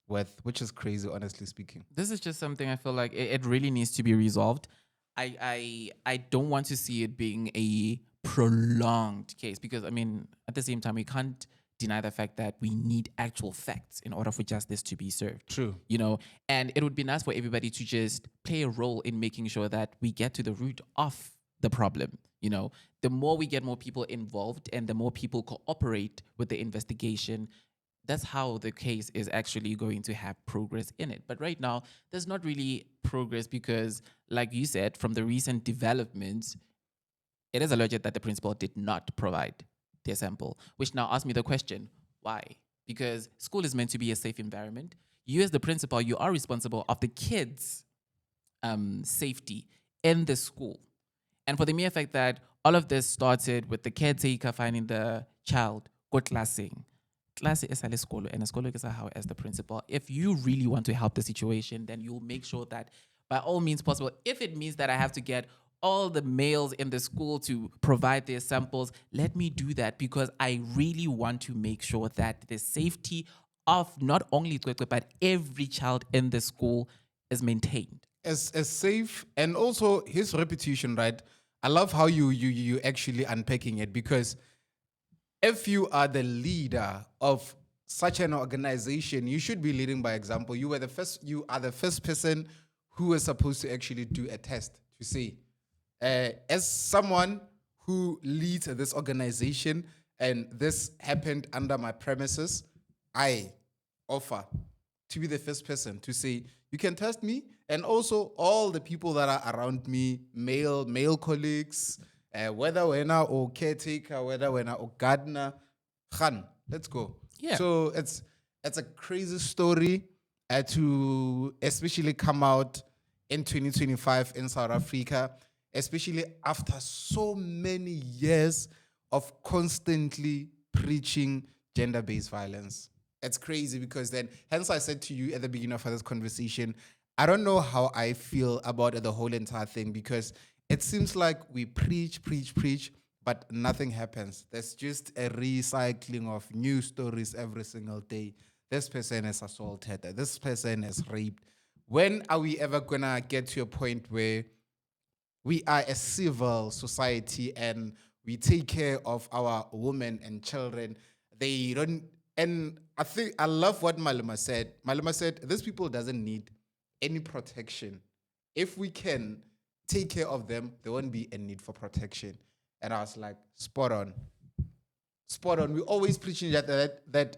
with, which is crazy, honestly speaking. This is just something I feel like it really needs to be resolved. I don't want to see it being a prolonged case, because, I mean, at the same time, we can't deny the fact that we need actual facts in order for justice to be served. True. And it would be nice for everybody to just play a role in making sure that we get to the root of the problem. The more we get more people involved and the more people cooperate with the investigation, that's how the case is actually going to have progress in it. But right now, there's not really progress because, like you said, from the recent developments, it is alleged that the principal did not provide their sample, which now asks me the question, why? Because school is meant to be a safe environment. You as the principal, you are responsible of the kids' safety in the school. And for the mere fact that all of this started with the caretaker finding the child, go classing. Class is a school, and a school is how as the principal. If you really want to help the situation, then you'll make sure that by all means possible, if it means that I have to get all the males in the school to provide their samples, let me do that, because I really want to make sure that the safety of not only Twekwe, but every child in the school is maintained. As safe, and also his reputation, right? I love how you actually unpacking it, because if you are the leader of such an organization, you should be leading by example. You are the first person who was supposed to actually do a test to see. As someone who leads this organization and this happened under my premises, I offer to be the first person to say, you can test me, and also all the people that are around me, male colleagues, whether we're now or caretaker, whether we're now or gardener, Khan, let's go. Yeah. So it's a crazy story to especially come out in 2025 in South Africa, especially after so many years of constantly preaching gender-based violence. It's crazy because then, hence I said to you at the beginning of this conversation, I don't know how I feel about the whole entire thing, because it seems like we preach, but nothing happens. There's just a recycling of new stories every single day. This person is assaulted, this person is raped. When are we ever gonna get to a point where we are a civil society and we take care of our women and children? They don't, and I love what Maluma said. Maluma said, these people doesn't need any protection. If we can take care of them, there won't be a need for protection. And I was like, spot on. Spot on. We're always preaching that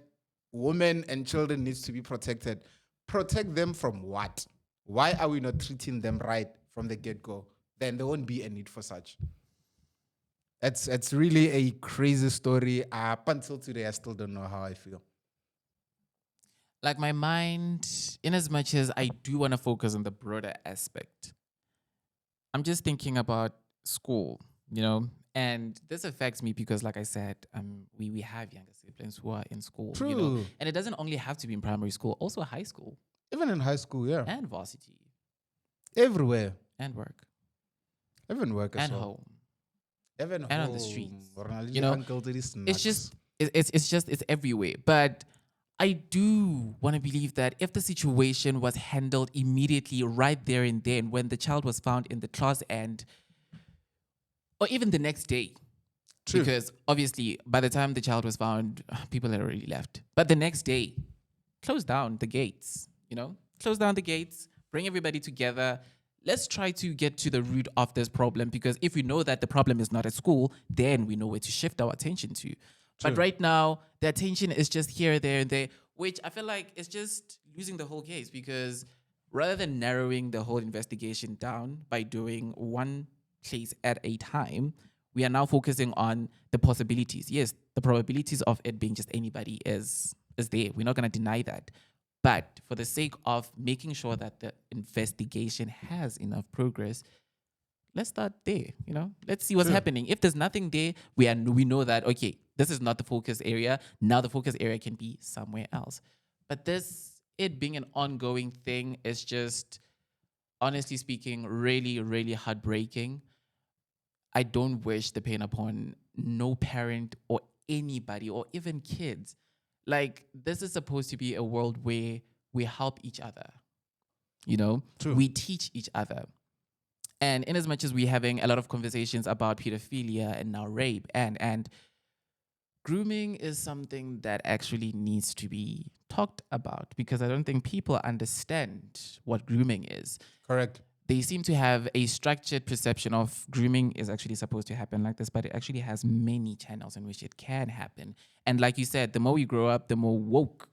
women and children needs to be protected. Protect them from what? Why are we not treating them right from the get-go? Then there won't be a need for such. It's really a crazy story. Up until today, I still don't know how I feel. Like my mind, in as much as I do want to focus on the broader aspect, I'm just thinking about school, and this affects me because, like I said, we have younger siblings who are in school, True. And it doesn't only have to be in primary school, also high school. Even in high school, yeah. And varsity. Everywhere. And work. Even work as and well. home. Even and home. on the streets. It's it's everywhere. But I do want to believe that if the situation was handled immediately right there and then when the child was found in the class or even the next day. True. Because obviously by the time the child was found, people had already left. But the next day, close down the gates, close down the gates, bring everybody together. Let's try to get to the root of this problem, because if we know that the problem is not at school, then we know where to shift our attention to. But right now, the attention is just here, there, and there, which I feel like is just losing the whole case, because rather than narrowing the whole investigation down by doing one place at a time, we are now focusing on the possibilities. Yes, the probabilities of it being just anybody is there. We're not going to deny that. But for the sake of making sure that the investigation has enough progress, let's start there, Let's see what's happening. If there's nothing there, we know that, okay, this is not the focus area. Now the focus area can be somewhere else. But it being an ongoing thing is just, honestly speaking, really, really heartbreaking. I don't wish the pain upon no parent or anybody or even kids. Like, this is supposed to be a world where we help each other, True. We teach each other. And in as much as we're having a lot of conversations about pedophilia and now rape and grooming is something that actually needs to be talked about, because I don't think people understand what grooming is. Correct. They seem to have a structured perception of grooming is actually supposed to happen like this, but it actually has many channels in which it can happen. And like you said, the more we grow up, the more woke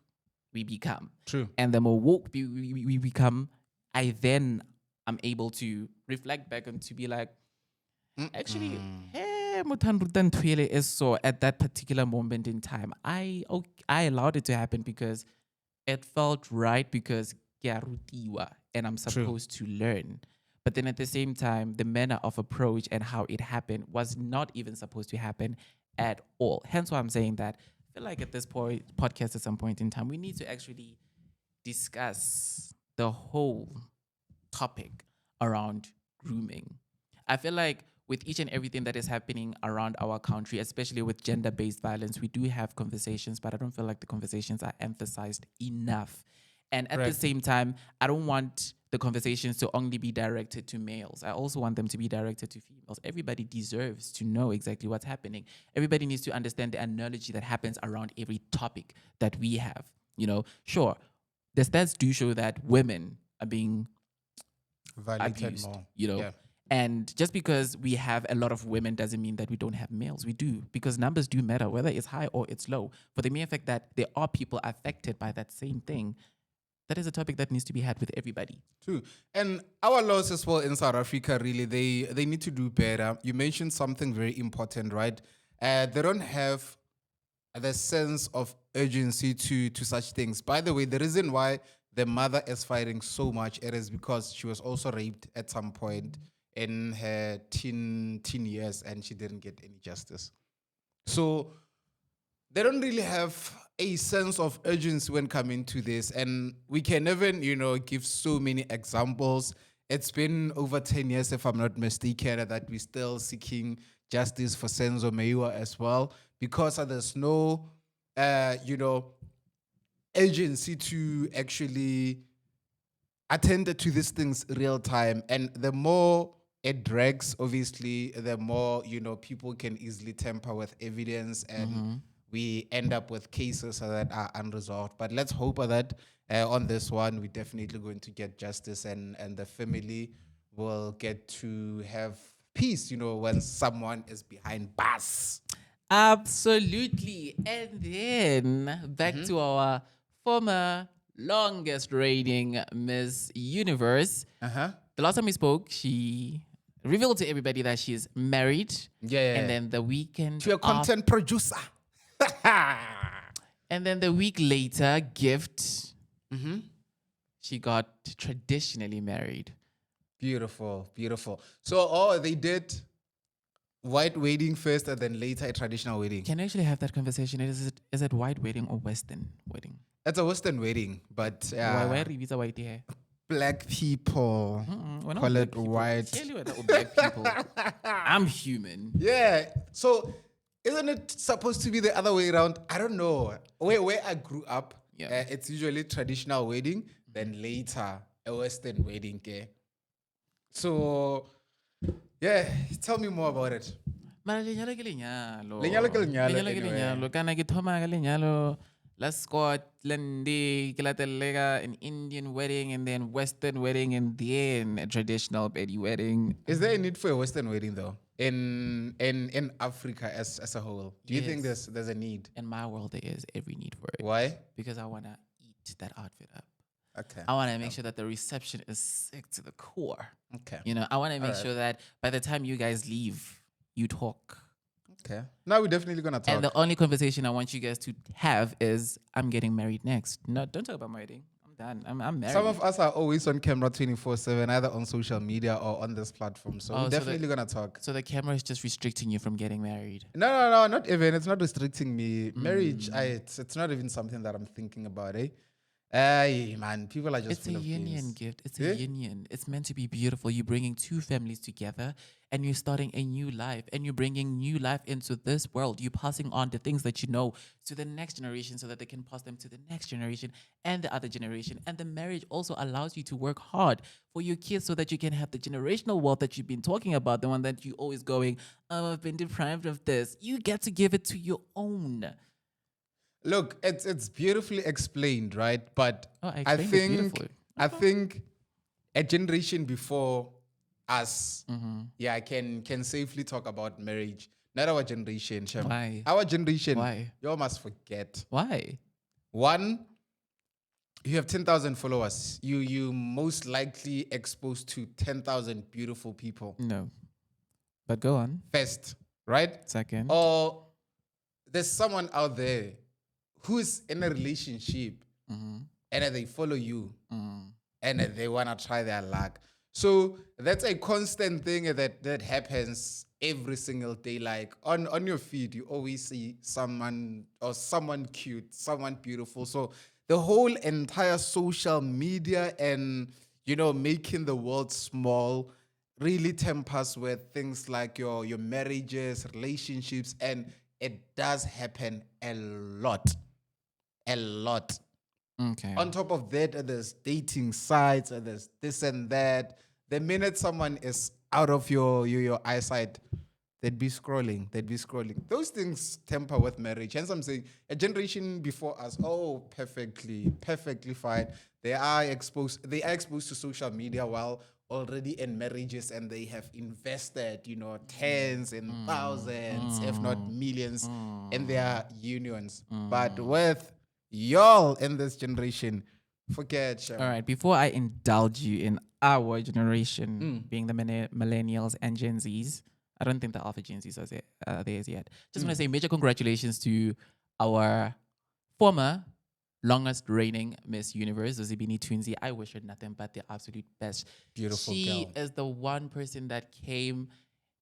we become. True. And the more woke we become, I then am able to reflect back and to be like, actually, hey, is so at that particular moment in time, I allowed it to happen because it felt right, because and I'm supposed to learn. But then at the same time, the manner of approach and how it happened was not even supposed to happen at all. Hence why I'm saying that I feel like at this point, podcast at some point in time, we need to actually discuss the whole topic around grooming. I feel like with each and everything that is happening around our country, especially with gender-based violence, we do have conversations, but I don't feel like the conversations are emphasized enough. And at the same time, I don't want the conversations to only be directed to males. I also want them to be directed to females. Everybody deserves to know exactly what's happening. Everybody needs to understand the analogy that happens around every topic that we have. Sure, the stats do show that women are being Violated abused, more. Yeah. And just because we have a lot of women doesn't mean that we don't have males. We do, because numbers do matter, whether it's high or it's low. For the mere fact that there are people affected by that same thing, that is a topic that needs to be had with everybody. True. And our laws as well in South Africa, really, they need to do better. You mentioned something very important, right? They don't have the sense of urgency to such things. By the way, the reason why the mother is fighting so much, it is because she was also raped at some point in her teen years, and she didn't get any justice. So they don't really have a sense of urgency when coming to this. And we can even, give so many examples. It's been over 10 years, if I'm not mistaken, that we're still seeking justice for Senzo Meyiwa as well, because there's no, urgency to actually attend to these things real time. And the more it drags, obviously, the more, people can easily tamper with evidence, and we end up with cases that are unresolved. But let's hope that on this one, we're definitely going to get justice, and the family will get to have peace, when someone is behind bars. Absolutely. And then back to our former longest reigning Miss Universe. The last time we spoke, she revealed to everybody that she's married. Yeah. And then the weekend To a content producer. And then the week later, gift, she got traditionally married. Beautiful, beautiful. So, they did white wedding first, and then later a traditional wedding. Can you actually have that conversation? Is it white wedding or Western wedding? It's a Western wedding, but Why visa white hair? black people call it white. Clearly we're not black people. I'm human. Yeah. So isn't it supposed to be the other way around? I don't know. Where I grew up, it's usually traditional wedding, then later a Western wedding. Okay? So, yeah, tell me more about it. Mara lenyalo ke lenyalo. Lenyalo ke lenyalo, Lenyalo ke anyway. lenyalo. Kana ke thoma ka lenyalo la Scotland, ke latelega an Indian wedding, and then Western wedding, and then a traditional Betty wedding. Is there a need for a Western wedding though? In Africa as a whole? Do you think there's a need? In my world, there is every need for it. Why? Because I want to eat that outfit up. Okay. I want to make sure that the reception is sick to the core. Okay. I want to make sure that by the time you guys leave, you talk. Okay. Now we're definitely gonna talk. And the only conversation I want you guys to have is, I'm getting married next. No, don't talk about my wedding. I'm done. I'm married. Some of us are always on camera 24/7, either on social media or on this platform. So we're definitely gonna talk. So the camera is just restricting you from getting married? No, not even. It's not restricting me. Marriage, it's not even something that I'm thinking about, eh? Man, people are just It's a union gift. It's a union. It's meant to be beautiful. You're bringing two families together, and you're starting a new life, and you're bringing new life into this world. You're passing on the things that you know to the next generation so that they can pass them to the next generation and the other generation. And the marriage also allows you to work hard for your kids so that you can have the generational wealth that you've been talking about, the one that you always going, oh, I've been deprived of this. You get to give it to your own. Look, it's beautifully explained, right? But I think a generation before us, I can safely talk about marriage. Not our generation, Shem. Why? Our generation, Why? You must forget. Why? One, you have 10,000 followers. You most likely exposed to 10,000 beautiful people. No. But go on. First, right? Second. Or there's someone out there who's in a relationship and they follow you and they want to try their luck. So that's a constant thing that happens every single day. Like on your feed, you always see someone cute, someone beautiful. So the whole entire social media and, making the world small really tempers with things like your marriages, relationships, and it does happen a lot. A lot. Okay. On top of that, there's dating sites, and there's this and that. The minute someone is out of your eyesight, they'd be scrolling. They'd be scrolling. Those things temper with marriage. Hence, I'm saying a generation before us, oh, perfectly fine. They are exposed to social media while already in marriages, and they have invested, tens and thousands, if not millions, in their unions. But with y'all in this generation, forget All Shem. right. Before I indulge you in our generation, being the millennials and Gen Zs, I don't think the Alpha Gen Zs are there yet. Just want to say major congratulations to our former longest reigning Miss Universe, Zozibini Twinsie. I wish her nothing but the absolute best. Beautiful She girl. is the one person that came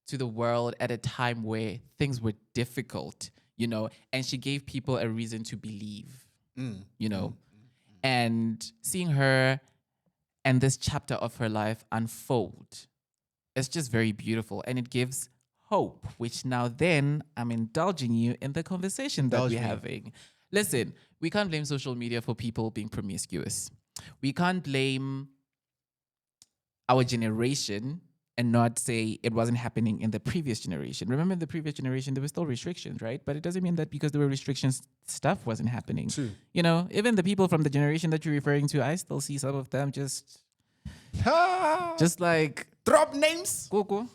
to the world at a time where things were difficult, and she gave people a reason to believe, and seeing her and this chapter of her life unfold, it's just very beautiful, and it gives hope, which now then I'm indulging you in the conversation that Indulge we're me. having. Listen, we can't blame social media for people being promiscuous. We can't blame our generation and not say it wasn't happening in the previous generation. Remember, in the previous generation, there were still restrictions, right? But it doesn't mean that because there were restrictions, stuff wasn't happening. True. Even the people from the generation that you're referring to, I still see some of them just like, Drop names. Coco,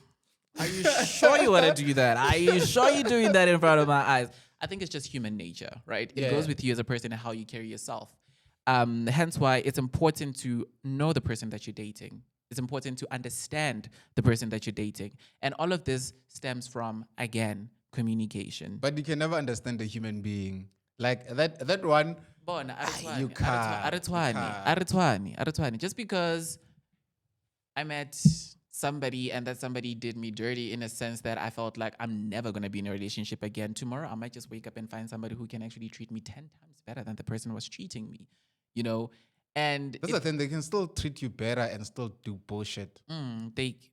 are you sure you want to do that? Are you sure you're doing that in front of my eyes? I think it's just human nature, right? It goes with you as a person and how you carry yourself. Hence why it's important to know the person that you're dating. It's important to understand the person that you're dating. And all of this stems from, again, communication. But you can never understand a human being. Like that one. Bona, You can't. Aretwani. Just because I met somebody and that somebody did me dirty in a sense that I felt like I'm never going to be in a relationship again. Tomorrow, I might just wake up and find somebody who can actually treat me 10 times better than the person was treating me, And That's the thing. They can still treat you better and still do bullshit.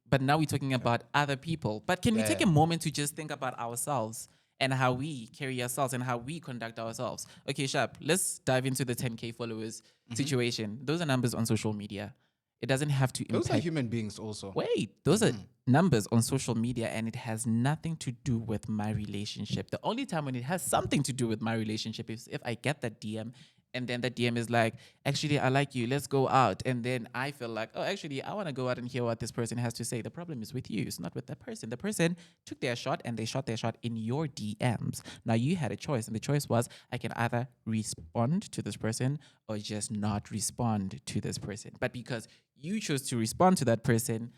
but now we're talking about other people. But can we take a moment to just think about ourselves and how we carry ourselves and how we conduct ourselves? Okay, Sharp, let's dive into the 10K followers situation. Those are numbers on social media. It doesn't have to impact. Those are human beings also. Wait, those are numbers on social media, and it has nothing to do with my relationship. The only time when it has something to do with my relationship is if I get that DM, and then that DM is like, actually, I like you, let's go out. And then I feel like, oh, actually, I want to go out and hear what this person has to say. The problem is with you, it's not with that person. The person took their shot, and they shot their shot in your DMs. Now, you had a choice, and the choice was, I can either respond to this person or just not respond to this person. But because you chose to respond to that person,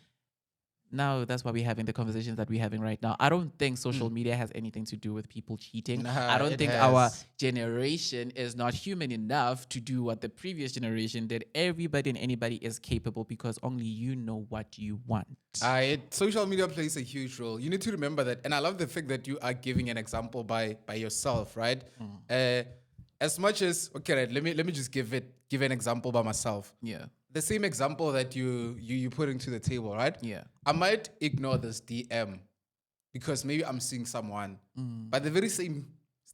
now that's why we're having the conversations that we're having right now. I don't think social media has anything to do with people cheating. Nah, I don't it think our has. generation is not human enough to do what the previous generation did. Everybody and anybody is capable because only you know what you want. Social media plays a huge role. You need to remember that, and I love the fact that you are giving an example by yourself, right? As much as right, let me just give an example by myself. Yeah. The same example that you putting to the table, right? Yeah. I might ignore this DM because maybe I'm seeing someone, but the very same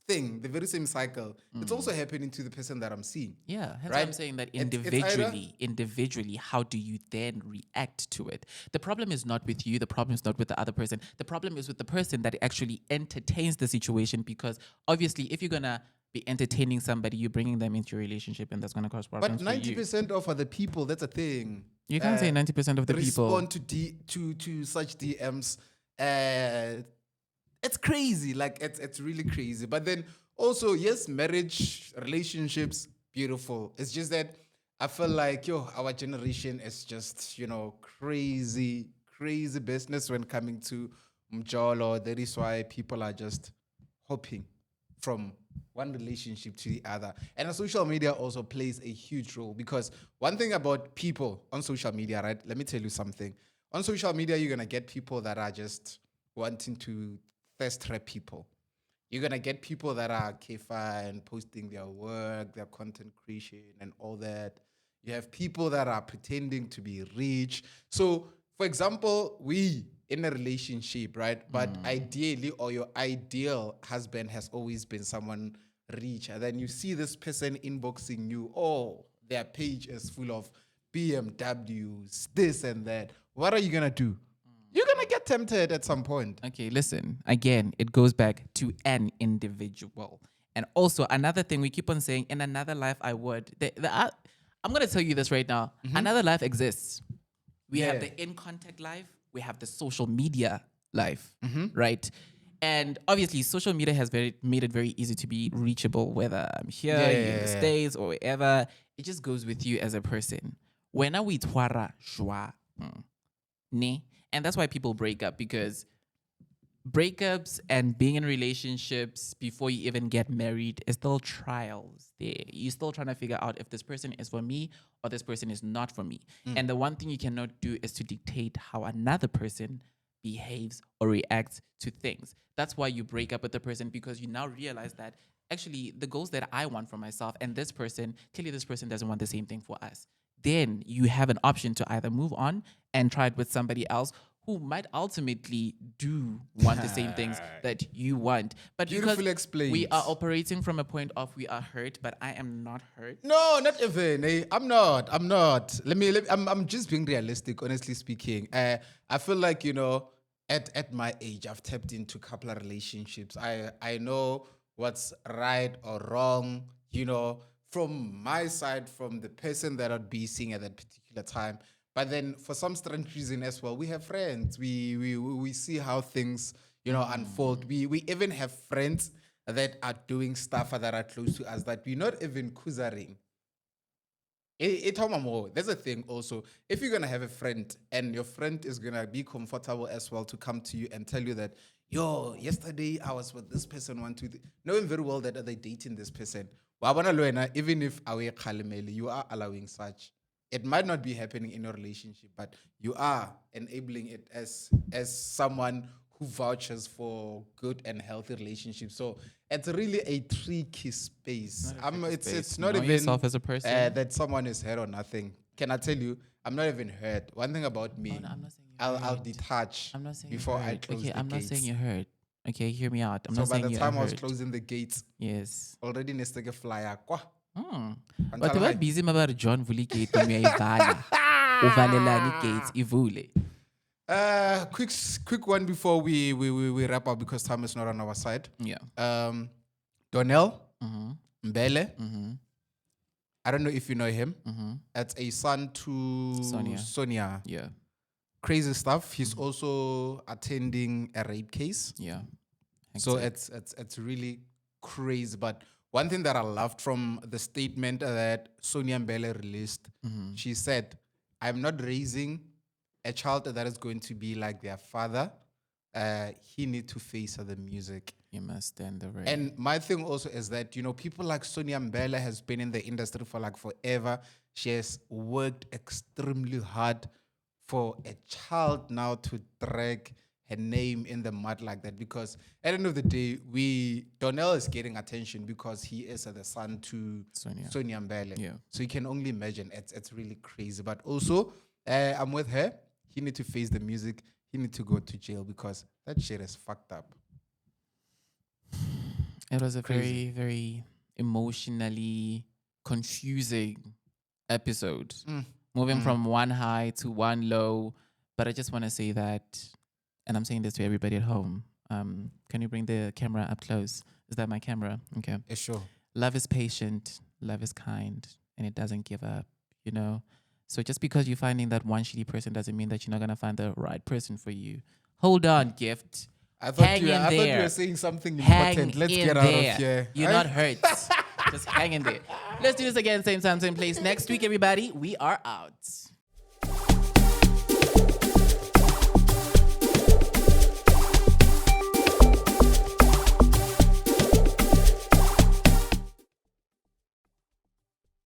thing, the very same cycle, it's also happening to the person that I'm seeing. Yeah, hence why right? I'm saying that It's either- individually, how do you then react to it? The problem is not with you. The problem is not with the other person. The problem is with the person that actually entertains the situation, because obviously, if you're gonna be entertaining somebody, you're bringing them into your relationship, and that's gonna cause problems But for you. 90% of other people, that's a thing. You can't say 90% of the people. Respond to such DMs. It's crazy. Like it's really crazy. But then also, yes, marriage, relationships, beautiful. It's just that I feel like our generation is just crazy business when coming to mjolo. That is why people are just hopping from one relationship to the other. And social media also plays a huge role, because one thing about people on social media, right? Let me tell you something. On social media, you're going to get people that are just wanting to thirst trap people. You're going to get people that are kefa and posting their work, their content creation and all that. You have people that are pretending to be rich. So, for example, we in a relationship, right? But ideally, or your ideal husband has always been someone rich, and then you see this person inboxing you, oh, their page is full of BMWs, this and that. What are you gonna do? You're gonna get tempted at some point. Okay, listen. Again, it goes back to an individual. And also another thing we keep on saying, in another life I would. I'm gonna tell you this right now. Another life exists. We have the in contact life. We have the social media life, right? And obviously, social media has made it very easy to be reachable, whether I'm here, you're in the States, or wherever. It just goes with you as a person. When are we twara shwa? Ne? And that's why people break up, because breakups and being in relationships before you even get married is still trials there. You're still trying to figure out if this person is for me or this person is not for me. And the one thing you cannot do is to dictate how another person behaves or reacts to things. That's why you break up with the person, because you now realize that actually the goals that I want for myself and this person, clearly this person doesn't want the same thing for us. Then you have an option to either move on and try it with somebody else who might ultimately do want the same things that you want. But Beautifully because explained. we are operating from a point of we are hurt, but I am not hurt. No, not even. I'm not. I'm just being realistic, honestly speaking. I feel like, at my age, I've tapped into a couple of relationships. I know what's right or wrong, from my side, from the person that I'd be seeing at that particular time. But then for some strange reason as well, we have friends. We see how things, unfold. We even have friends that are doing stuff that are close to us that we're not even kuzaring. There's a thing also. If you're gonna have a friend and your friend is gonna be comfortable as well to come to you and tell you that, yo, yesterday I was with this person, knowing very well that they're dating this person. Even if you are allowing such. It might not be happening in your relationship, but you are enabling it as someone who vouches for good and healthy relationships. So it's really a tricky space. It's not Know even yourself as a person. that someone is hurt or nothing. Can I tell you? I'm not even hurt. One thing about me, No, I'm not saying you're I'll hurt. detach I'm not saying before you're I hurt. close Okay, the I'm not gates. saying you're hurt. Okay, hear me out. I'm So not by saying the you're time I was hurt. closing the gates, Yes. already nesteke flyer. But they were busy about John Vuli gate when we are uvalelani gates ivule. Quick one before we wrap up, because time is not on our side. Yeah. Donelle, Mbele. Mm-hmm. I don't know if you know him. Mm-hmm. That's a son to Sonia. Yeah. Crazy stuff. He's also attending a rape case. Yeah. So it's really crazy. But one thing that I loved from the statement that Sonia Mbele released, she said, I'm not raising a child that is going to be like their father. He need to face the music. You must stand the rain. And my thing also is that, people like Sonia Mbele has been in the industry for like forever. She has worked extremely hard for a child now to drag her name in the mud like that, because at the end of the day, Donelle is getting attention because he is the son to Sonia Mbele. Yeah. So you can only imagine. It's really crazy. But also, I'm with her. He need to face the music. He need to go to jail, because that shit is fucked up. It was a Crazy. very, very emotionally confusing episode. Moving from one high to one low. But I just want to say that, and I'm saying this to everybody at home. Can you bring the camera up close? Is that my camera? Okay. Yeah, sure. Love is patient, love is kind, and it doesn't give up, So just because you're finding that one shitty person doesn't mean that you're not going to find the right person for you. Hold on, gift. I thought you there. were saying something Hang important. Let's in get out there. of here. You're not hurt. Just hang in there. Let's do this again, same time, same place. Next week, everybody, we are out.